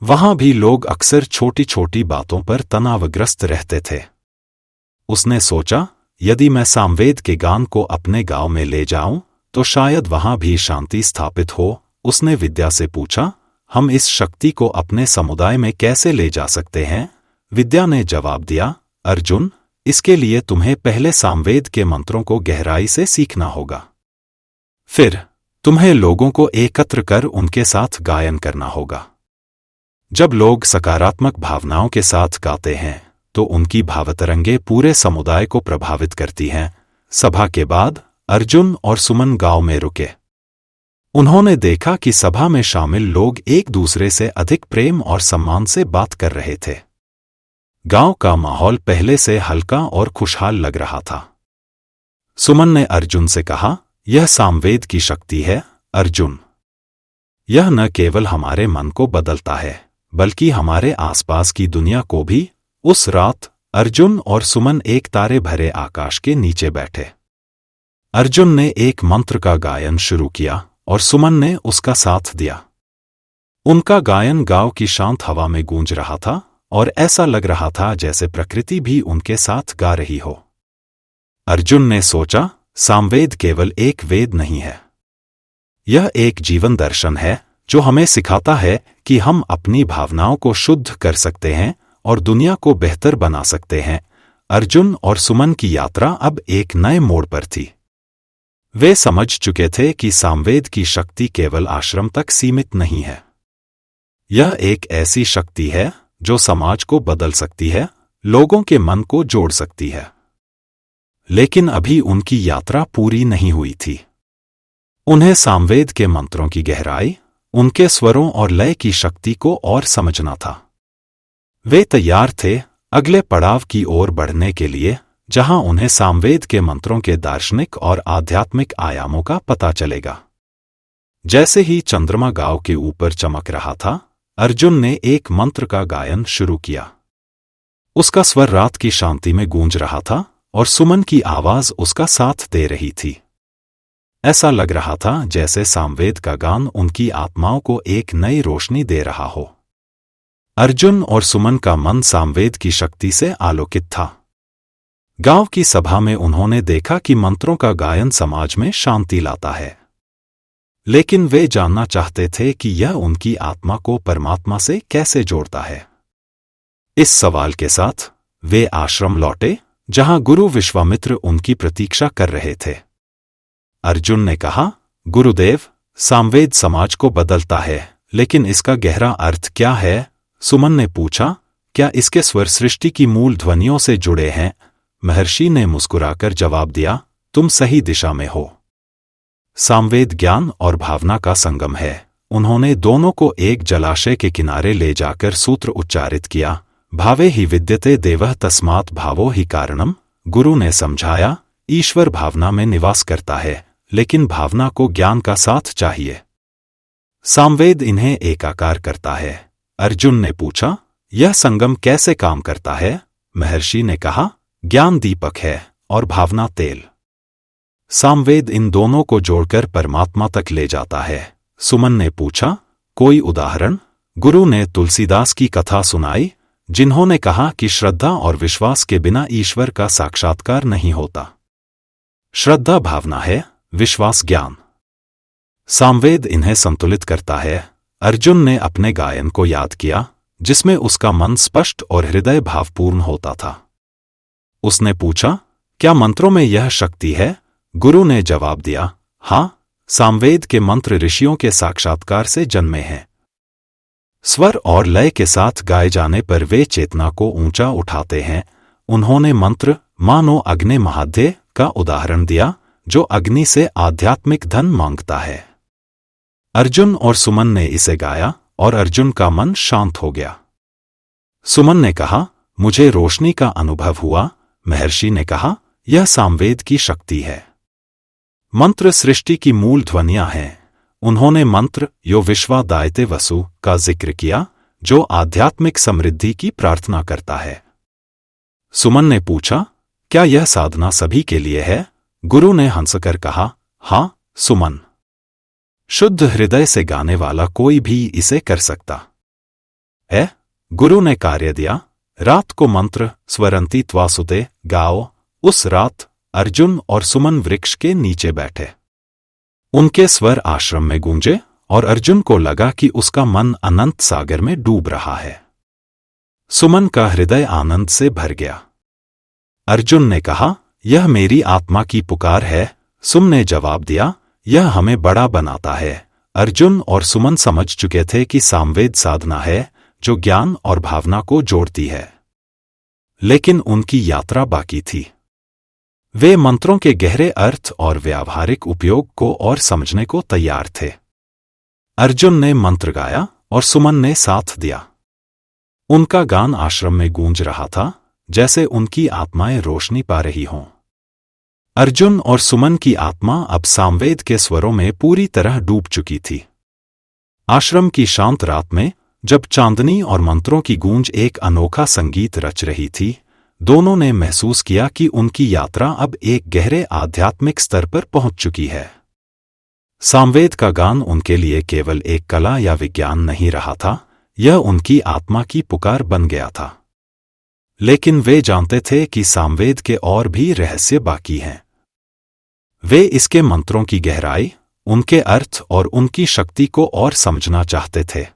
वहां भी लोग अक्सर छोटी छोटी बातों पर तनावग्रस्त रहते थे। उसने सोचा, यदि मैं सामवेद के गान को अपने गांव में ले जाऊं तो शायद वहां भी शांति स्थापित हो। उसने विद्या से पूछा, हम इस शक्ति को अपने समुदाय में कैसे ले जा सकते हैं? विद्या ने जवाब दिया, अर्जुन, इसके लिए तुम्हें पहले सामवेद के मंत्रों को गहराई से सीखना होगा। फिर तुम्हें लोगों को एकत्र कर उनके साथ गायन करना होगा। जब लोग सकारात्मक भावनाओं के साथ गाते हैं तो उनकी भावतरंगें पूरे समुदाय को प्रभावित करती हैं। सभा के बाद अर्जुन और सुमन गांव में रुके। उन्होंने देखा कि सभा में शामिल लोग एक दूसरे से अधिक प्रेम और सम्मान से बात कर रहे थे। गांव का माहौल पहले से हल्का और खुशहाल लग रहा था। सुमन ने अर्जुन से कहा, यह सामवेद की शक्ति है अर्जुन। यह न केवल हमारे मन को बदलता है बल्कि हमारे आसपास की दुनिया को भी। उस रात अर्जुन और सुमन एक तारे भरे आकाश के नीचे बैठे। अर्जुन ने एक मंत्र का गायन शुरू किया और सुमन ने उसका साथ दिया। उनका गायन गांव की शांत हवा में गूंज रहा था और ऐसा लग रहा था जैसे प्रकृति भी उनके साथ गा रही हो। अर्जुन ने सोचा, सामवेद केवल एक वेद नहीं है, यह एक जीवन दर्शन है जो हमें सिखाता है कि हम अपनी भावनाओं को शुद्ध कर सकते हैं और दुनिया को बेहतर बना सकते हैं। अर्जुन और सुमन की यात्रा अब एक नए मोड़ पर थी। वे समझ चुके थे कि सामवेद की शक्ति केवल आश्रम तक सीमित नहीं है। यह एक ऐसी शक्ति है जो समाज को बदल सकती है, लोगों के मन को जोड़ सकती है। लेकिन अभी उनकी यात्रा पूरी नहीं हुई थी। उन्हें सामवेद के मंत्रों की गहराई, उनके स्वरों और लय की शक्ति को और समझना था। वे तैयार थे अगले पड़ाव की ओर बढ़ने के लिए, जहां उन्हें सामवेद के मंत्रों के दार्शनिक और आध्यात्मिक आयामों का पता चलेगा। जैसे ही चंद्रमा गांव के ऊपर चमक रहा था, अर्जुन ने एक मंत्र का गायन शुरू किया। उसका स्वर रात की शांति में गूंज रहा था और सुमन की आवाज उसका साथ दे रही थी। ऐसा लग रहा था जैसे सामवेद का गान उनकी आत्माओं को एक नई रोशनी दे रहा हो। अर्जुन और सुमन का मन सामवेद की शक्ति से आलोकित था। गांव की सभा में उन्होंने देखा कि मंत्रों का गायन समाज में शांति लाता है, लेकिन वे जानना चाहते थे कि यह उनकी आत्मा को परमात्मा से कैसे जोड़ता है। इस सवाल के साथ वे आश्रम लौटे, जहां गुरु विश्वामित्र उनकी प्रतीक्षा कर रहे थे। अर्जुन ने कहा, गुरुदेव, सामवेद समाज को बदलता है, लेकिन इसका गहरा अर्थ क्या है? सुमन ने पूछा, क्या इसके स्वर सृष्टि की मूल ध्वनियों से जुड़े हैं? महर्षि ने मुस्कुराकर जवाब दिया, तुम सही दिशा में हो। सामवेद ज्ञान और भावना का संगम है। उन्होंने दोनों को एक जलाशय के किनारे ले जाकर सूत्र उच्चारित किया, भावे ही विद्यते देवः तस्मात् भावो ही कारणम। गुरु ने समझाया, ईश्वर भावना में निवास करता है, लेकिन भावना को ज्ञान का साथ चाहिए। सामवेद इन्हें एकाकार करता है। अर्जुन ने पूछा, यह संगम कैसे काम करता है? महर्षि ने कहा, ज्ञान दीपक है और भावना तेल। सामवेद इन दोनों को जोड़कर परमात्मा तक ले जाता है। सुमन ने पूछा, कोई उदाहरण? गुरु ने तुलसीदास की कथा सुनाई, जिन्होंने कहा कि श्रद्धा और विश्वास के बिना ईश्वर का साक्षात्कार नहीं होता। श्रद्धा भावना है, विश्वास ज्ञान। सामवेद इन्हें संतुलित करता है। अर्जुन ने अपने गायन को याद किया, जिसमें उसका मन स्पष्ट और हृदय भावपूर्ण होता था। उसने पूछा, क्या मंत्रों में यह शक्ति है? गुरु ने जवाब दिया, हाँ, सामवेद के मंत्र ऋषियों के साक्षात्कार से जन्मे हैं। स्वर और लय के साथ गाए जाने पर वे चेतना को ऊंचा उठाते हैं। उन्होंने मंत्र मानो अग्नि महाध्य का उदाहरण दिया, जो अग्नि से आध्यात्मिक धन मांगता है। अर्जुन और सुमन ने इसे गाया और अर्जुन का मन शांत हो गया। सुमन ने कहा, मुझे रोशनी का अनुभव हुआ। महर्षि ने कहा, यह सामवेद की शक्ति है। मंत्र सृष्टि की मूल ध्वनियां हैं। उन्होंने मंत्र यो विश्वा दायते वसु का जिक्र किया, जो आध्यात्मिक समृद्धि की प्रार्थना करता है। सुमन ने पूछा, क्या यह साधना सभी के लिए है? गुरु ने हंसकर कहा, हाँ सुमन, शुद्ध हृदय से गाने वाला कोई भी इसे कर सकता है। गुरु ने कार्य दिया। रात को मंत्र स्वरंती त्वासुते गाओ। उस रात अर्जुन और सुमन वृक्ष के नीचे बैठे। उनके स्वर आश्रम में गूंजे और अर्जुन को लगा कि उसका मन अनंत सागर में डूब रहा है। सुमन का हृदय आनंद से भर गया। अर्जुन ने कहा, यह मेरी आत्मा की पुकार है। सुमन ने जवाब दिया, यह हमें बड़ा बनाता है। अर्जुन और सुमन समझ चुके थे कि सामवेद साधना है जो ज्ञान और भावना को जोड़ती है। लेकिन उनकी यात्रा बाकी थी। वे मंत्रों के गहरे अर्थ और व्यावहारिक उपयोग को और समझने को तैयार थे। अर्जुन ने मंत्र गाया और सुमन ने साथ दिया। उनका गान आश्रम में गूंज रहा था, जैसे उनकी आत्माएं रोशनी पा रही हों। अर्जुन और सुमन की आत्मा अब सामवेद के स्वरों में पूरी तरह डूब चुकी थी। आश्रम की शांत रात में, जब चांदनी और मंत्रों की गूंज एक अनोखा संगीत रच रही थी, दोनों ने महसूस किया कि उनकी यात्रा अब एक गहरे आध्यात्मिक स्तर पर पहुंच चुकी है। सामवेद का गान उनके लिए केवल एक कला या विज्ञान नहीं रहा था, यह उनकी आत्मा की पुकार बन गया था। लेकिन वे जानते थे कि सामवेद के और भी रहस्य बाकी हैं। वे इसके मंत्रों की गहराई, उनके अर्थ और उनकी शक्ति को और समझना चाहते थे।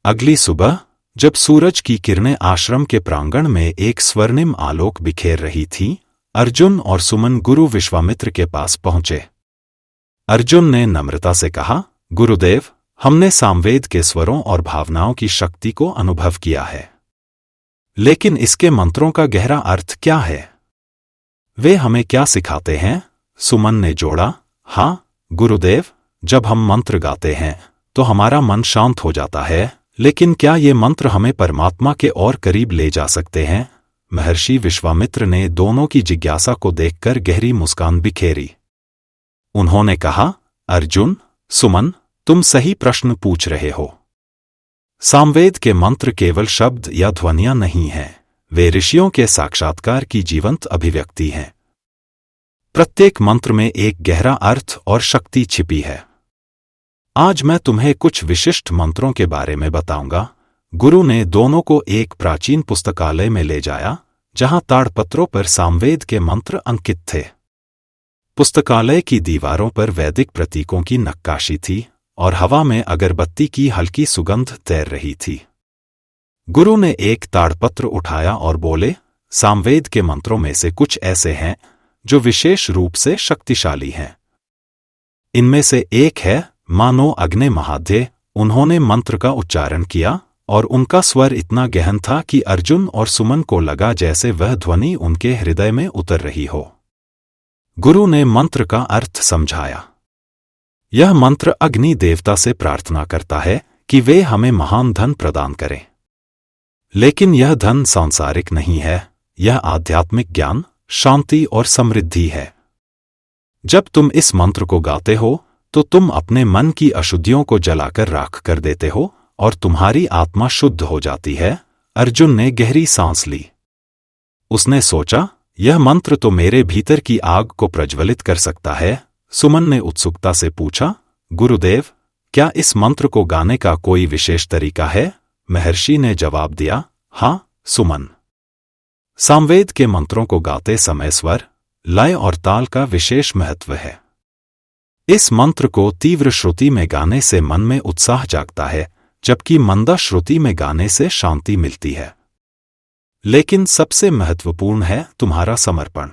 अगली सुबह, जब सूरज की किरणें आश्रम के प्रांगण में एक स्वर्णिम आलोक बिखेर रही थीं, अर्जुन और सुमन गुरु विश्वामित्र के पास पहुंचे। अर्जुन ने नम्रता से कहा, गुरुदेव, हमने सामवेद के स्वरों और भावनाओं की शक्ति को अनुभव किया है। लेकिन इसके मंत्रों का गहरा अर्थ क्या है? वे हमें क्या सिखाते हैं? सुमन ने जोड़ा, हाँ गुरुदेव, जब हम मंत्र गाते हैं तो हमारा मन शांत हो जाता है, लेकिन क्या ये मंत्र हमें परमात्मा के और करीब ले जा सकते हैं? महर्षि विश्वामित्र ने दोनों की जिज्ञासा को देखकर गहरी मुस्कान बिखेरी। उन्होंने कहा, अर्जुन, सुमन, तुम सही प्रश्न पूछ रहे हो। सामवेद के मंत्र केवल शब्द या ध्वनियां नहीं हैं, वे ऋषियों के साक्षात्कार की जीवंत अभिव्यक्ति हैं। प्रत्येक मंत्र में एक गहरा अर्थ और शक्ति छिपी है। आज मैं तुम्हें कुछ विशिष्ट मंत्रों के बारे में बताऊंगा। गुरु ने दोनों को एक प्राचीन पुस्तकालय में ले जाया, जहां ताड़पत्रों पर सामवेद के मंत्र अंकित थे। पुस्तकालय की दीवारों पर वैदिक प्रतीकों की नक्काशी थी और हवा में अगरबत्ती की हल्की सुगंध तैर रही थी। गुरु ने एक ताड़पत्र उठाया और बोले, सामवेद के मंत्रों में से कुछ ऐसे हैं जो विशेष रूप से शक्तिशाली हैं। इनमें से एक है मानो अग्ने महाध्य। उन्होंने मंत्र का उच्चारण किया और उनका स्वर इतना गहन था कि अर्जुन और सुमन को लगा जैसे वह ध्वनि उनके हृदय में उतर रही हो। गुरु ने मंत्र का अर्थ समझाया। यह मंत्र अग्नि देवता से प्रार्थना करता है कि वे हमें महान धन प्रदान करें। लेकिन यह धन सांसारिक नहीं है, यह आध्यात्मिक ज्ञान, शांति और समृद्धि है। जब तुम इस मंत्र को गाते हो तो तुम अपने मन की अशुद्धियों को जलाकर राख कर देते हो और तुम्हारी आत्मा शुद्ध हो जाती है। अर्जुन ने गहरी सांस ली। उसने सोचा, यह मंत्र तो मेरे भीतर की आग को प्रज्वलित कर सकता है। सुमन ने उत्सुकता से पूछा, गुरुदेव, क्या इस मंत्र को गाने का कोई विशेष तरीका है? महर्षि ने जवाब दिया, हाँ सुमन, सामवेद के मंत्रों को गाते समय स्वर, लय और ताल का विशेष महत्व है। इस मंत्र को तीव्र श्रुति में गाने से मन में उत्साह जागता है, जबकि मंदा श्रुति में गाने से शांति मिलती है। लेकिन सबसे महत्वपूर्ण है तुम्हारा समर्पण।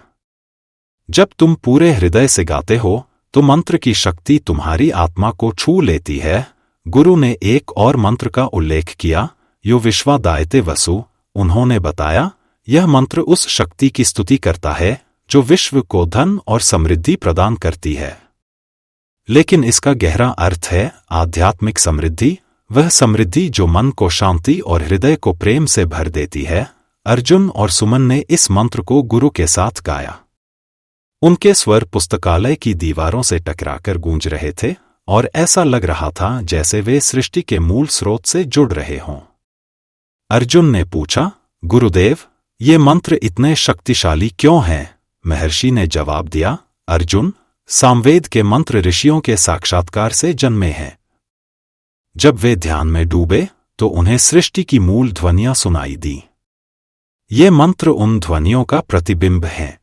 जब तुम पूरे हृदय से गाते हो तो मंत्र की शक्ति तुम्हारी आत्मा को छू लेती है। गुरु ने एक और मंत्र का उल्लेख किया, यो विश्वादायते वसु। उन्होंने बताया, यह मंत्र उस शक्ति की स्तुति करता है जो विश्व को धन और समृद्धि प्रदान करती है। लेकिन इसका गहरा अर्थ है आध्यात्मिक समृद्धि, वह समृद्धि जो मन को शांति और हृदय को प्रेम से भर देती है। अर्जुन और सुमन ने इस मंत्र को गुरु के साथ गाया। उनके स्वर पुस्तकालय की दीवारों से टकराकर गूंज रहे थे और ऐसा लग रहा था जैसे वे सृष्टि के मूल स्रोत से जुड़ रहे हों। अर्जुन ने पूछा, गुरुदेव, ये मंत्र इतने शक्तिशाली क्यों हैं? महर्षि ने जवाब दिया, अर्जुन, सामवेद के मंत्र ऋषियों के साक्षात्कार से जन्मे हैं। जब वे ध्यान में डूबे तो उन्हें सृष्टि की मूल ध्वनियां सुनाई दी। ये मंत्र उन ध्वनियों का प्रतिबिंब हैं।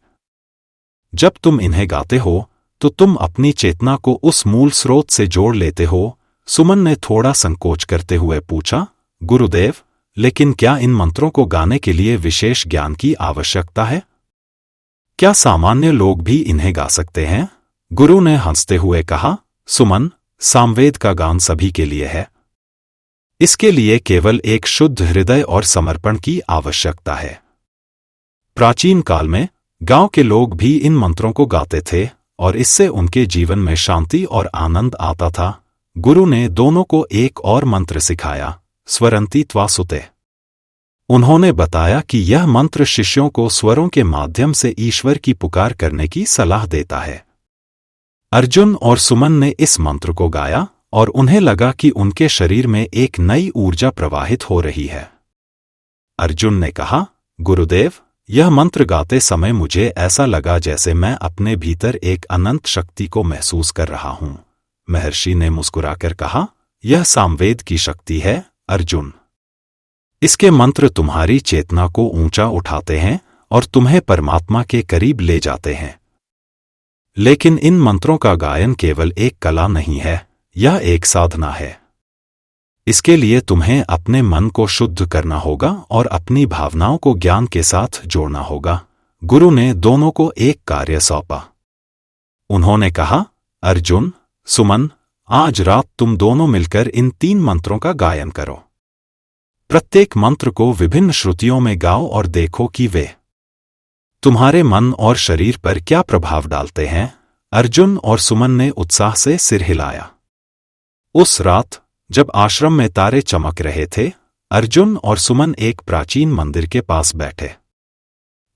जब तुम इन्हें गाते हो तो तुम अपनी चेतना को उस मूल स्रोत से जोड़ लेते हो। सुमन ने थोड़ा संकोच करते हुए पूछा, गुरुदेव, लेकिन क्या इन मंत्रों को गाने के लिए विशेष ज्ञान की आवश्यकता है? क्या सामान्य लोग भी इन्हें गा सकते हैं? गुरु ने हंसते हुए कहा, सुमन, सामवेद का गान सभी के लिए है। इसके लिए केवल एक शुद्ध हृदय और समर्पण की आवश्यकता है। प्राचीन काल में गांव के लोग भी इन मंत्रों को गाते थे और इससे उनके जीवन में शांति और आनंद आता था। गुरु ने दोनों को एक और मंत्र सिखाया, स्वरंती त्वा सुते। उन्होंने बताया कि यह मंत्र शिष्यों को स्वरों के माध्यम से ईश्वर की पुकार करने की सलाह देता है। अर्जुन और सुमन ने इस मंत्र को गाया और उन्हें लगा कि उनके शरीर में एक नई ऊर्जा प्रवाहित हो रही है। अर्जुन ने कहा, गुरुदेव, यह मंत्र गाते समय मुझे ऐसा लगा जैसे मैं अपने भीतर एक अनंत शक्ति को महसूस कर रहा हूं। महर्षि ने मुस्कुराकर कहा, यह सामवेद की शक्ति है, अर्जुन। इसके मंत्र तुम्हारी चेतना को ऊंचा उठाते हैं और तुम्हें परमात्मा के करीब ले जाते हैं। लेकिन इन मंत्रों का गायन केवल एक कला नहीं है, यह एक साधना है। इसके लिए तुम्हें अपने मन को शुद्ध करना होगा और अपनी भावनाओं को ज्ञान के साथ जोड़ना होगा। गुरु ने दोनों को एक कार्य सौंपा। उन्होंने कहा, अर्जुन, सुमन, आज रात तुम दोनों मिलकर इन 3 मंत्रों का गायन करो। प्रत्येक मंत्र को विभिन्न श्रुतियों में गाओ और देखो कि वे तुम्हारे मन और शरीर पर क्या प्रभाव डालते हैं। अर्जुन और सुमन ने उत्साह से सिर हिलाया। उस रात जब आश्रम में तारे चमक रहे थे, अर्जुन और सुमन एक प्राचीन मंदिर के पास बैठे।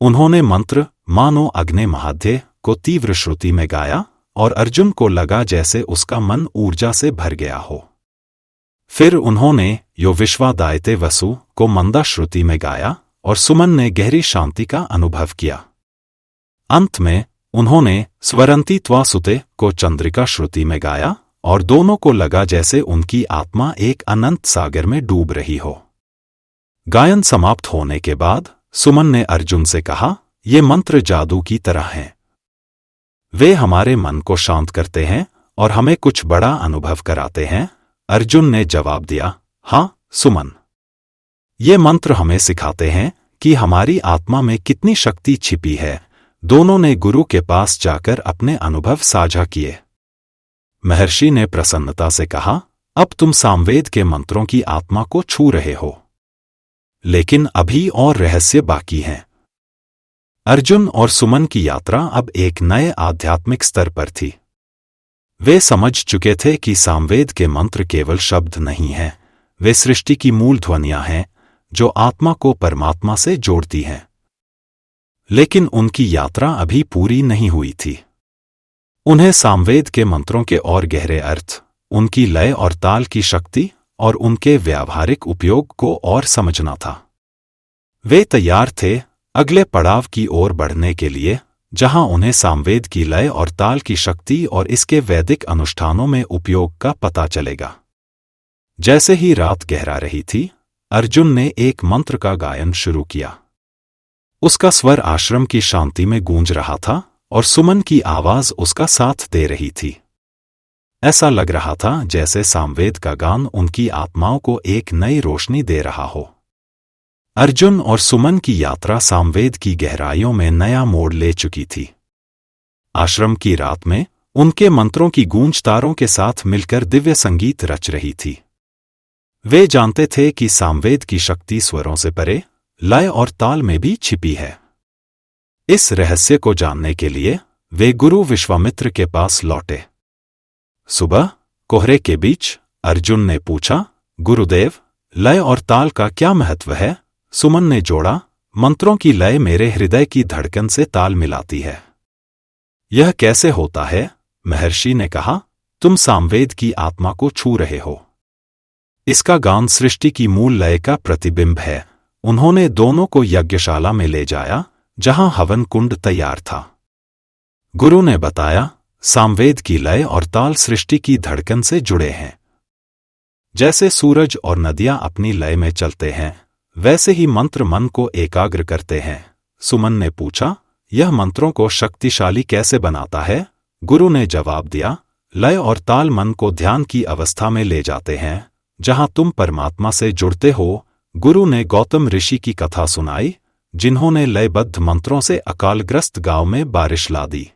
उन्होंने मंत्र मानो अग्ने महाध्य को तीव्र श्रुति में गाया और अर्जुन को लगा जैसे उसका मन ऊर्जा से भर गया हो। फिर उन्होंने यो विश्वादायते वसु को मंदा श्रुति में गाया और सुमन ने गहरी शांति का अनुभव किया। अंत में उन्होंने स्वरंती त्वा सुते को चंद्रिका श्रुति में गाया और दोनों को लगा जैसे उनकी आत्मा एक अनंत सागर में डूब रही हो। गायन समाप्त होने के बाद सुमन ने अर्जुन से कहा, ये मंत्र जादू की तरह हैं। वे हमारे मन को शांत करते हैं और हमें कुछ बड़ा अनुभव कराते हैं। अर्जुन ने जवाब दिया, हाँ सुमन, ये मंत्र हमें सिखाते हैं कि हमारी आत्मा में कितनी शक्ति छिपी है। दोनों ने गुरु के पास जाकर अपने अनुभव साझा किए। महर्षि ने प्रसन्नता से कहा, अब तुम सामवेद के मंत्रों की आत्मा को छू रहे हो, लेकिन अभी और रहस्य बाकी हैं। अर्जुन और सुमन की यात्रा अब एक नए आध्यात्मिक स्तर पर थी। वे समझ चुके थे कि सामवेद के मंत्र केवल शब्द नहीं हैं, वे सृष्टि की मूल ध्वनियां हैं जो आत्मा को परमात्मा से जोड़ती हैं। लेकिन उनकी यात्रा अभी पूरी नहीं हुई थी। उन्हें सामवेद के मंत्रों के और गहरे अर्थ, उनकी लय और ताल की शक्ति और उनके व्यावहारिक उपयोग को और समझना था। वे तैयार थे अगले पड़ाव की ओर बढ़ने के लिए, जहां उन्हें सामवेद की लय और ताल की शक्ति और इसके वैदिक अनुष्ठानों में उपयोग का पता चलेगा। जैसे ही रात गहरा रही थी, अर्जुन ने एक मंत्र का गायन शुरू किया। उसका स्वर आश्रम की शांति में गूंज रहा था और सुमन की आवाज उसका साथ दे रही थी। ऐसा लग रहा था जैसे सामवेद का गान उनकी आत्माओं को एक नई रोशनी दे रहा हो। अर्जुन और सुमन की यात्रा सामवेद की गहराइयों में नया मोड़ ले चुकी थी। आश्रम की रात में उनके मंत्रों की गूंज तारों के साथ मिलकर दिव्य संगीत रच रही थी। वे जानते थे कि सामवेद की शक्ति स्वरों से परे, लय और ताल में भी छिपी है। इस रहस्य को जानने के लिए वे गुरु विश्वामित्र के पास लौटे। सुबह कोहरे के बीच अर्जुन ने पूछा, गुरुदेव, लय और ताल का क्या महत्व है? सुमन ने जोड़ा, मंत्रों की लय मेरे हृदय की धड़कन से ताल मिलाती है। यह कैसे होता है? महर्षि ने कहा, तुम सामवेद की आत्मा को छू रहे हो। इसका गान सृष्टि की मूल लय का प्रतिबिंब है। उन्होंने दोनों को यज्ञशाला में ले जाया, जहां हवन कुंड तैयार था। गुरु ने बताया, सामवेद की लय और ताल सृष्टि की धड़कन से जुड़े हैं। जैसे सूरज और नदियां अपनी लय में चलते हैं, वैसे ही मंत्र मन को एकाग्र करते हैं। सुमन ने पूछा, यह मंत्रों को शक्तिशाली कैसे बनाता है? गुरु ने जवाब दिया, लय और ताल मन को ध्यान की अवस्था में ले जाते हैं, जहां तुम परमात्मा से जुड़ते हो। गुरु ने गौतम ऋषि की कथा सुनाई, जिन्होंने लयबद्ध मंत्रों से अकालग्रस्त गांव में बारिश ला दी।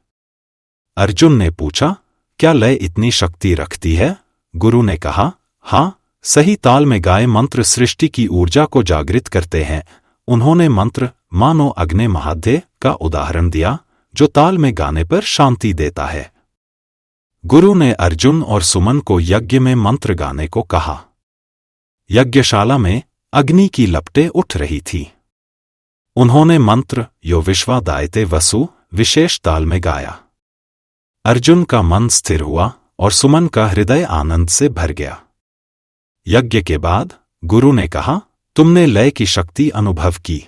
अर्जुन ने पूछा, क्या लय इतनी शक्ति रखती है? गुरु ने कहा, हाँ, सही ताल में गाए मंत्र सृष्टि की ऊर्जा को जागृत करते हैं। उन्होंने मंत्र मानो अग्नि महाध्य का उदाहरण दिया, जो ताल में गाने पर शांति देता है। गुरु ने अर्जुन और सुमन को यज्ञ में मंत्र गाने को कहा। यज्ञशाला में अग्नि की लपटें उठ रही थी। उन्होंने मंत्र यो विश्वादायते वसु विशेष ताल में गाया। अर्जुन का मन स्थिर हुआ और सुमन का हृदय आनंद से भर गया। यज्ञ के बाद गुरु ने कहा, तुमने लय की शक्ति अनुभव की।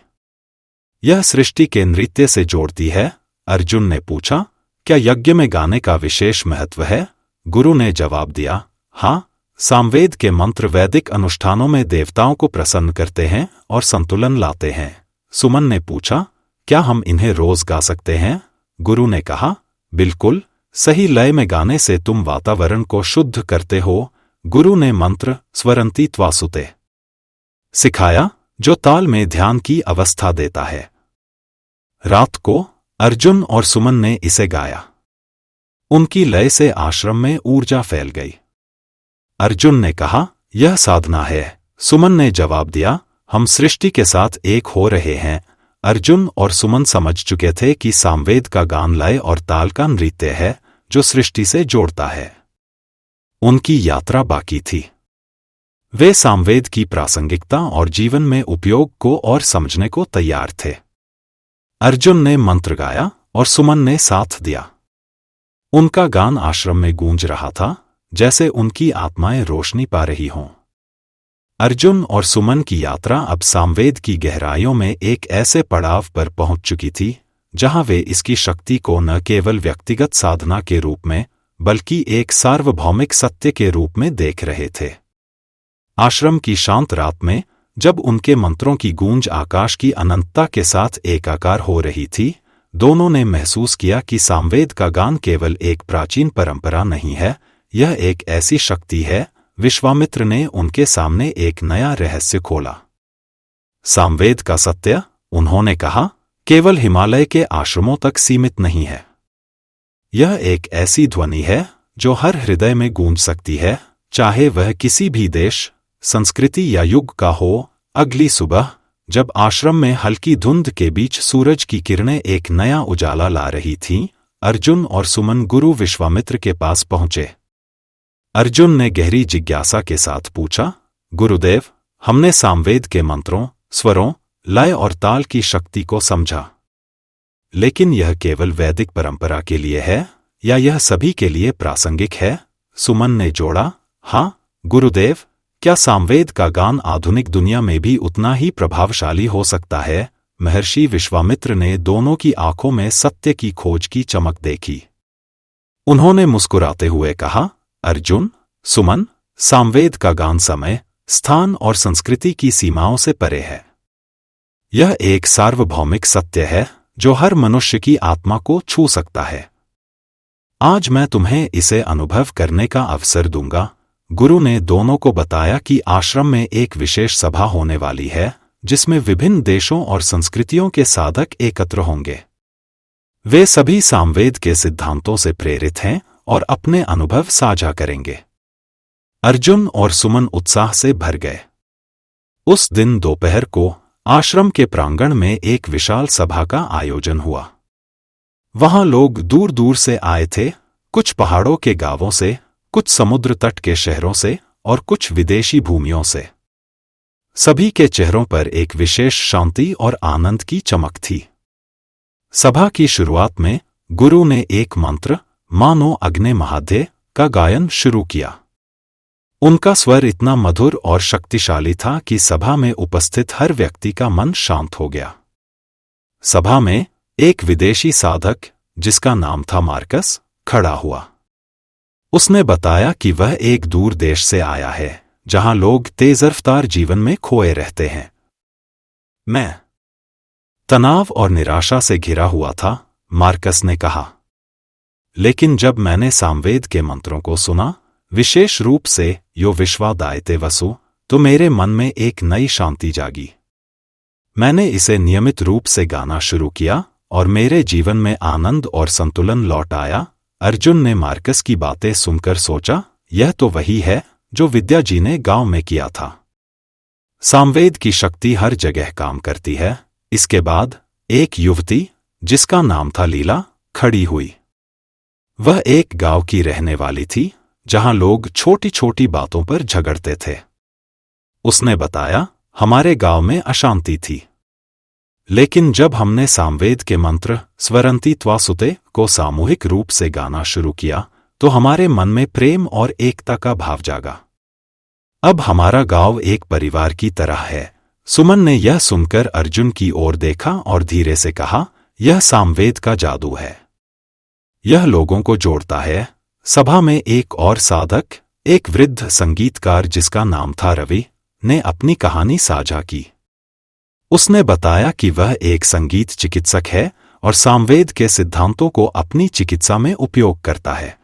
यह सृष्टि के नृत्य से जोड़ती है। अर्जुन ने पूछा, क्या यज्ञ में गाने का विशेष महत्व है? गुरु ने जवाब दिया, हाँ, सामवेद के मंत्र वैदिक अनुष्ठानों में देवताओं को प्रसन्न करते हैं और संतुलन लाते हैं। सुमन ने पूछा, क्या हम इन्हें रोज गा सकते हैं? गुरु ने कहा, बिल्कुल, सही लय में गाने से तुम वातावरण को शुद्ध करते हो। गुरु ने मंत्र स्वरंती त्वासुते सिखाया, जो ताल में ध्यान की अवस्था देता है। रात को अर्जुन और सुमन ने इसे गाया। उनकी लय से आश्रम में ऊर्जा फैल गई। अर्जुन ने कहा, यह साधना है। सुमन ने जवाब दिया, हम सृष्टि के साथ एक हो रहे हैं। अर्जुन और सुमन समझ चुके थे कि सामवेद का गान लय और ताल का नृत्य है, जो सृष्टि से जोड़ता है। उनकी यात्रा बाकी थी। वे सामवेद की प्रासंगिकता और जीवन में उपयोग को और समझने को तैयार थे। अर्जुन ने मंत्र गाया और सुमन ने साथ दिया। उनका गान आश्रम में गूंज रहा था, जैसे उनकी आत्माएं रोशनी पा रही हों। अर्जुन और सुमन की यात्रा अब सामवेद की गहराइयों में एक ऐसे पड़ाव पर पहुंच चुकी थी, जहां वे इसकी शक्ति को न केवल व्यक्तिगत साधना के रूप में, बल्कि एक सार्वभौमिक सत्य के रूप में देख रहे थे। आश्रम की शांत रात में, जब उनके मंत्रों की गूंज आकाश की अनंतता के साथ एकाकार हो रही थी, दोनों ने महसूस किया कि सामवेद का गान केवल एक प्राचीन परंपरा नहीं है, यह एक ऐसी शक्ति है। विश्वामित्र ने उनके सामने एक नया रहस्य खोला। सामवेद का सत्य, उन्होंने कहा, केवल हिमालय के आश्रमों तक सीमित नहीं है। यह एक ऐसी ध्वनि है जो हर हृदय में गूंज सकती है, चाहे वह किसी भी देश, संस्कृति या युग का हो। अगली सुबह, जब आश्रम में हल्की धुंध के बीच सूरज की किरणें एक नया उजाला ला रही थीं, अर्जुन और सुमन गुरु विश्वामित्र के पास पहुंचे। अर्जुन ने गहरी जिज्ञासा के साथ पूछा, गुरुदेव, हमने सामवेद के मंत्रों, स्वरों, लय और ताल की शक्ति को समझा, लेकिन यह केवल वैदिक परंपरा के लिए है या यह सभी के लिए प्रासंगिक है? सुमन ने जोड़ा, हाँ गुरुदेव, क्या सामवेद का गान आधुनिक दुनिया में भी उतना ही प्रभावशाली हो सकता है? महर्षि विश्वामित्र ने दोनों की आंखों में सत्य की खोज की चमक देखी। उन्होंने मुस्कुराते हुए कहा, अर्जुन, सुमन, सामवेद का गान समय, स्थान और संस्कृति की सीमाओं से परे है। यह एक सार्वभौमिक सत्य है जो हर मनुष्य की आत्मा को छू सकता है। आज मैं तुम्हें इसे अनुभव करने का अवसर दूंगा। गुरु ने दोनों को बताया कि आश्रम में एक विशेष सभा होने वाली है, जिसमें विभिन्न देशों और संस्कृतियों के साधक एकत्र होंगे। वे सभी सामवेद के सिद्धांतों से प्रेरित हैं और अपने अनुभव साझा करेंगे। अर्जुन और सुमन उत्साह से भर गए। उस दिन दोपहर को आश्रम के प्रांगण में एक विशाल सभा का आयोजन हुआ। वहां लोग दूर दूर से आए थे, कुछ पहाड़ों के गांवों से, कुछ समुद्र तट के शहरों से और कुछ विदेशी भूमियों से। सभी के चेहरों पर एक विशेष शांति और आनंद की चमक थी। सभा की शुरुआत में गुरु ने एक मंत्र, मानो अग्नि महाध्य, का गायन शुरू किया। उनका स्वर इतना मधुर और शक्तिशाली था कि सभा में उपस्थित हर व्यक्ति का मन शांत हो गया। सभा में एक विदेशी साधक, जिसका नाम था मार्कस, खड़ा हुआ। उसने बताया कि वह एक दूर देश से आया है, जहां लोग तेज रफ्तार जीवन में खोए रहते हैं। मैं तनाव और निराशा से घिरा हुआ था, मार्कस ने कहा। लेकिन जब मैंने सामवेद के मंत्रों को सुना, विशेष रूप से यो विश्वादायते वसु, तो मेरे मन में एक नई शांति जागी। मैंने इसे नियमित रूप से गाना शुरू किया और मेरे जीवन में आनंद और संतुलन लौट आया। अर्जुन ने मार्कस की बातें सुनकर सोचा, यह तो वही है जो विद्या जी ने गांव में किया था। सामवेद की शक्ति हर जगह काम करती है। इसके बाद एक युवती, जिसका नाम था लीला, खड़ी हुई। वह एक गांव की रहने वाली थी, जहां लोग छोटी छोटी बातों पर झगड़ते थे। उसने बताया, हमारे गांव में अशांति थी, लेकिन जब हमने सामवेद के मंत्र स्वरंती त्वासुते को सामूहिक रूप से गाना शुरू किया, तो हमारे मन में प्रेम और एकता का भाव जागा। अब हमारा गांव एक परिवार की तरह है। सुमन ने यह सुनकर अर्जुन की ओर देखा और धीरे से कहा, यह सामवेद का जादू है। यह लोगों को जोड़ता है। सभा में एक और साधक, एक वृद्ध संगीतकार जिसका नाम था रवि, ने अपनी कहानी साझा की। उसने बताया कि वह एक संगीत चिकित्सक है और सामवेद के सिद्धांतों को अपनी चिकित्सा में उपयोग करता है।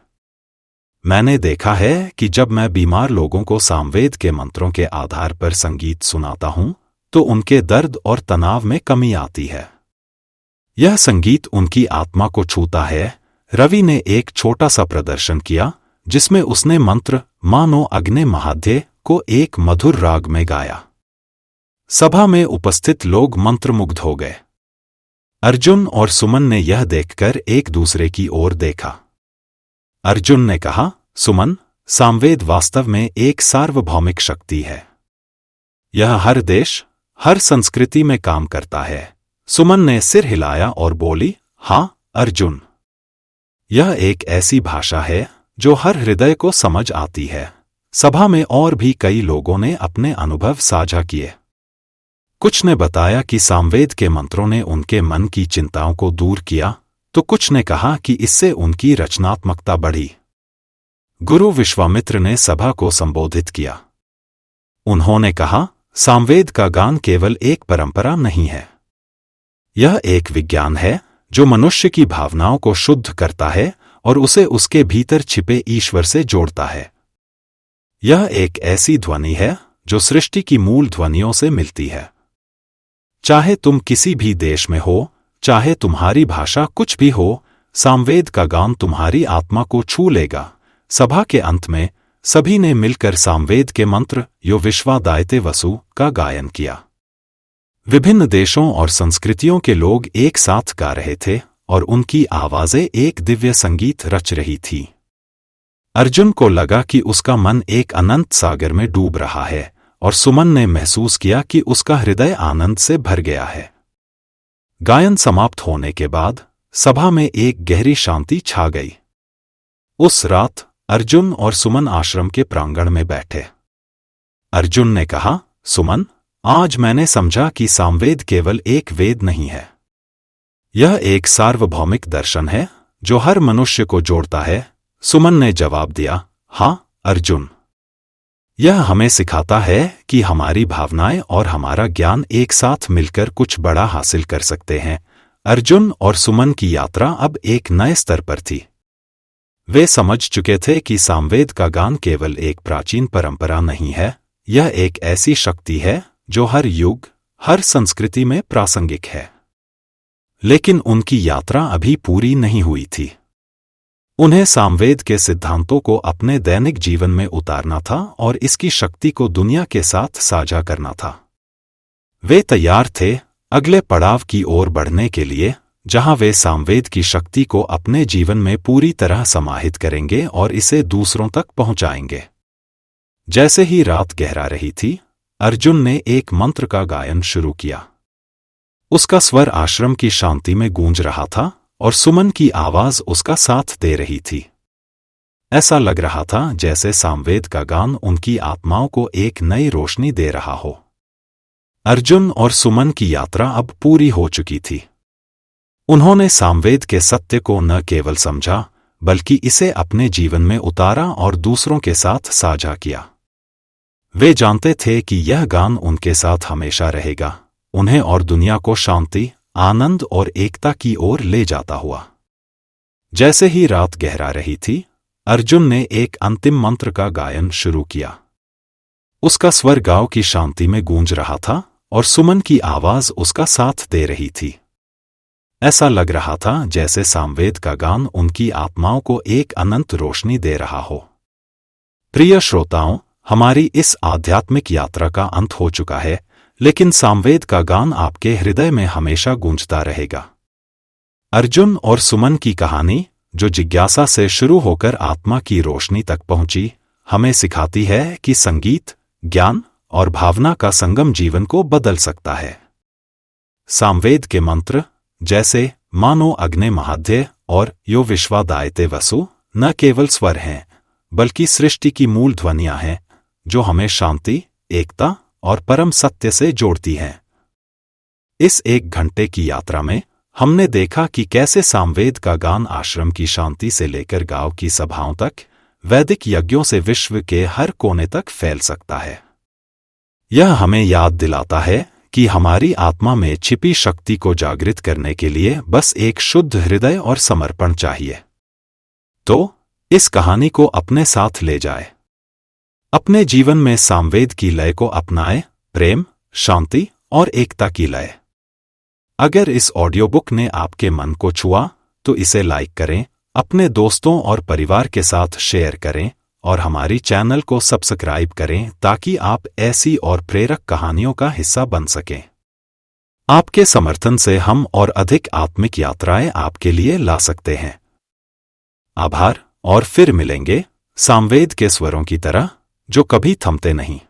मैंने देखा है कि जब मैं बीमार लोगों को सामवेद के मंत्रों के आधार पर संगीत सुनाता हूं, तो उनके दर्द और तनाव में कमी आती है। यह संगीत उनकी आत्मा को छूता है। रवि ने एक छोटा सा प्रदर्शन किया, जिसमें उसने मंत्र मानो अग्ने महाध्य को एक मधुर राग में गाया। सभा में उपस्थित लोग मंत्रमुग्ध हो गए। अर्जुन और सुमन ने यह देखकर एक दूसरे की ओर देखा। अर्जुन ने कहा, सुमन, सामवेद वास्तव में एक सार्वभौमिक शक्ति है। यह हर देश, हर संस्कृति में काम करता है। सुमन ने सिर हिलाया और बोली, हाँ अर्जुन, यह एक ऐसी भाषा है जो हर हृदय को समझ आती है। सभा में और भी कई लोगों ने अपने अनुभव साझा किए। कुछ ने बताया कि सामवेद के मंत्रों ने उनके मन की चिंताओं को दूर किया, तो कुछ ने कहा कि इससे उनकी रचनात्मकता बढ़ी। गुरु विश्वामित्र ने सभा को संबोधित किया। उन्होंने कहा, सामवेद का गान केवल एक परंपरा नहीं है। यह एक विज्ञान है जो मनुष्य की भावनाओं को शुद्ध करता है और उसे उसके भीतर छिपे ईश्वर से जोड़ता है। यह एक ऐसी ध्वनि है जो सृष्टि की मूल ध्वनियों से मिलती है। चाहे तुम किसी भी देश में हो, चाहे तुम्हारी भाषा कुछ भी हो, सामवेद का गान तुम्हारी आत्मा को छू लेगा। सभा के अंत में सभी ने मिलकर सामवेद के मंत्र यो विश्वादायते वसु का गायन किया। विभिन्न देशों और संस्कृतियों के लोग एक साथ गा रहे थे और उनकी आवाजें एक दिव्य संगीत रच रही थी। अर्जुन को लगा कि उसका मन एक अनंत सागर में डूब रहा है और सुमन ने महसूस किया कि उसका हृदय आनंद से भर गया है। गायन समाप्त होने के बाद सभा में एक गहरी शांति छा गई। उस रात अर्जुन और सुमन आश्रम के प्रांगण में बैठे। अर्जुन ने कहा, सुमन, आज मैंने समझा कि सामवेद केवल एक वेद नहीं है। यह एक सार्वभौमिक दर्शन है जो हर मनुष्य को जोड़ता है। सुमन ने जवाब दिया, हाँ अर्जुन, यह हमें सिखाता है कि हमारी भावनाएं और हमारा ज्ञान एक साथ मिलकर कुछ बड़ा हासिल कर सकते हैं। अर्जुन और सुमन की यात्रा अब एक नए स्तर पर थी। वे समझ चुके थे कि सामवेद का गान केवल एक प्राचीन परंपरा नहीं है, यह एक ऐसी शक्ति है जो हर युग, हर संस्कृति में प्रासंगिक है। लेकिन उनकी यात्रा अभी पूरी नहीं हुई थी। उन्हें सामवेद के सिद्धांतों को अपने दैनिक जीवन में उतारना था और इसकी शक्ति को दुनिया के साथ साझा करना था। वे तैयार थे अगले पड़ाव की ओर बढ़ने के लिए, जहां वे सामवेद की शक्ति को अपने जीवन में पूरी तरह समाहित करेंगे और इसे दूसरों तक पहुंचाएंगे। जैसे ही रात गहरा रही थी, अर्जुन ने एक मंत्र का गायन शुरू किया। उसका स्वर आश्रम की शांति में गूंज रहा था और सुमन की आवाज उसका साथ दे रही थी। ऐसा लग रहा था जैसे सामवेद का गान उनकी आत्माओं को एक नई रोशनी दे रहा हो। अर्जुन और सुमन की यात्रा अब पूरी हो चुकी थी। उन्होंने सामवेद के सत्य को न केवल समझा, बल्कि इसे अपने जीवन में उतारा और दूसरों के साथ साझा किया। वे जानते थे कि यह गान उनके साथ हमेशा रहेगा, उन्हें और दुनिया को शांति, आनंद और एकता की ओर ले जाता हुआ। जैसे ही रात गहरा रही थी, अर्जुन ने एक अंतिम मंत्र का गायन शुरू किया। उसका स्वर गांव की शांति में गूंज रहा था और सुमन की आवाज उसका साथ दे रही थी। ऐसा लग रहा था जैसे सामवेद का गान उनकी आत्माओं को एक अनंत रोशनी दे रहा हो। प्रिय श्रोताओं, हमारी इस आध्यात्मिक यात्रा का अंत हो चुका है, लेकिन सामवेद का गान आपके हृदय में हमेशा गूंजता रहेगा। अर्जुन और सुमन की कहानी, जो जिज्ञासा से शुरू होकर आत्मा की रोशनी तक पहुंची, हमें सिखाती है कि संगीत, ज्ञान और भावना का संगम जीवन को बदल सकता है। सामवेद के मंत्र, जैसे मानो अग्ने महाध्य और यो विश्वादायते वसु, न केवल स्वर हैं, बल्कि सृष्टि की मूल ध्वनियां हैं, जो हमें शांति, एकता और परम सत्य से जोड़ती हैं। इस 1 घंटे की यात्रा में हमने देखा कि कैसे सामवेद का गान आश्रम की शांति से लेकर गांव की सभाओं तक, वैदिक यज्ञों से विश्व के हर कोने तक फैल सकता है। यह हमें याद दिलाता है कि हमारी आत्मा में छिपी शक्ति को जागृत करने के लिए बस एक शुद्ध हृदय और समर्पण चाहिए। तो इस कहानी को अपने साथ ले जाए। अपने जीवन में सामवेद की लय को अपनाएं, प्रेम, शांति और एकता की लय। अगर इस ऑडियो बुक ने आपके मन को छुआ, तो इसे लाइक करें, अपने दोस्तों और परिवार के साथ शेयर करें और हमारी चैनल को सब्सक्राइब करें ताकि आप ऐसी और प्रेरक कहानियों का हिस्सा बन सकें। आपके समर्थन से हम और अधिक आत्मिक यात्राएं आपके लिए ला सकते हैं। आभार, और फिर मिलेंगे सामवेद के स्वरों की तरह, जो कभी थमते नहीं।